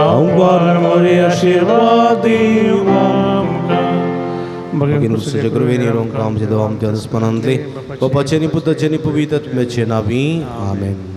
आंबार मोरी आशीर्वाद दिव आमकां Bagi nusa jagruveni rong kam sedawam jan spanandli. Bapace ni putrace ni pavitratmyace navi. Amen.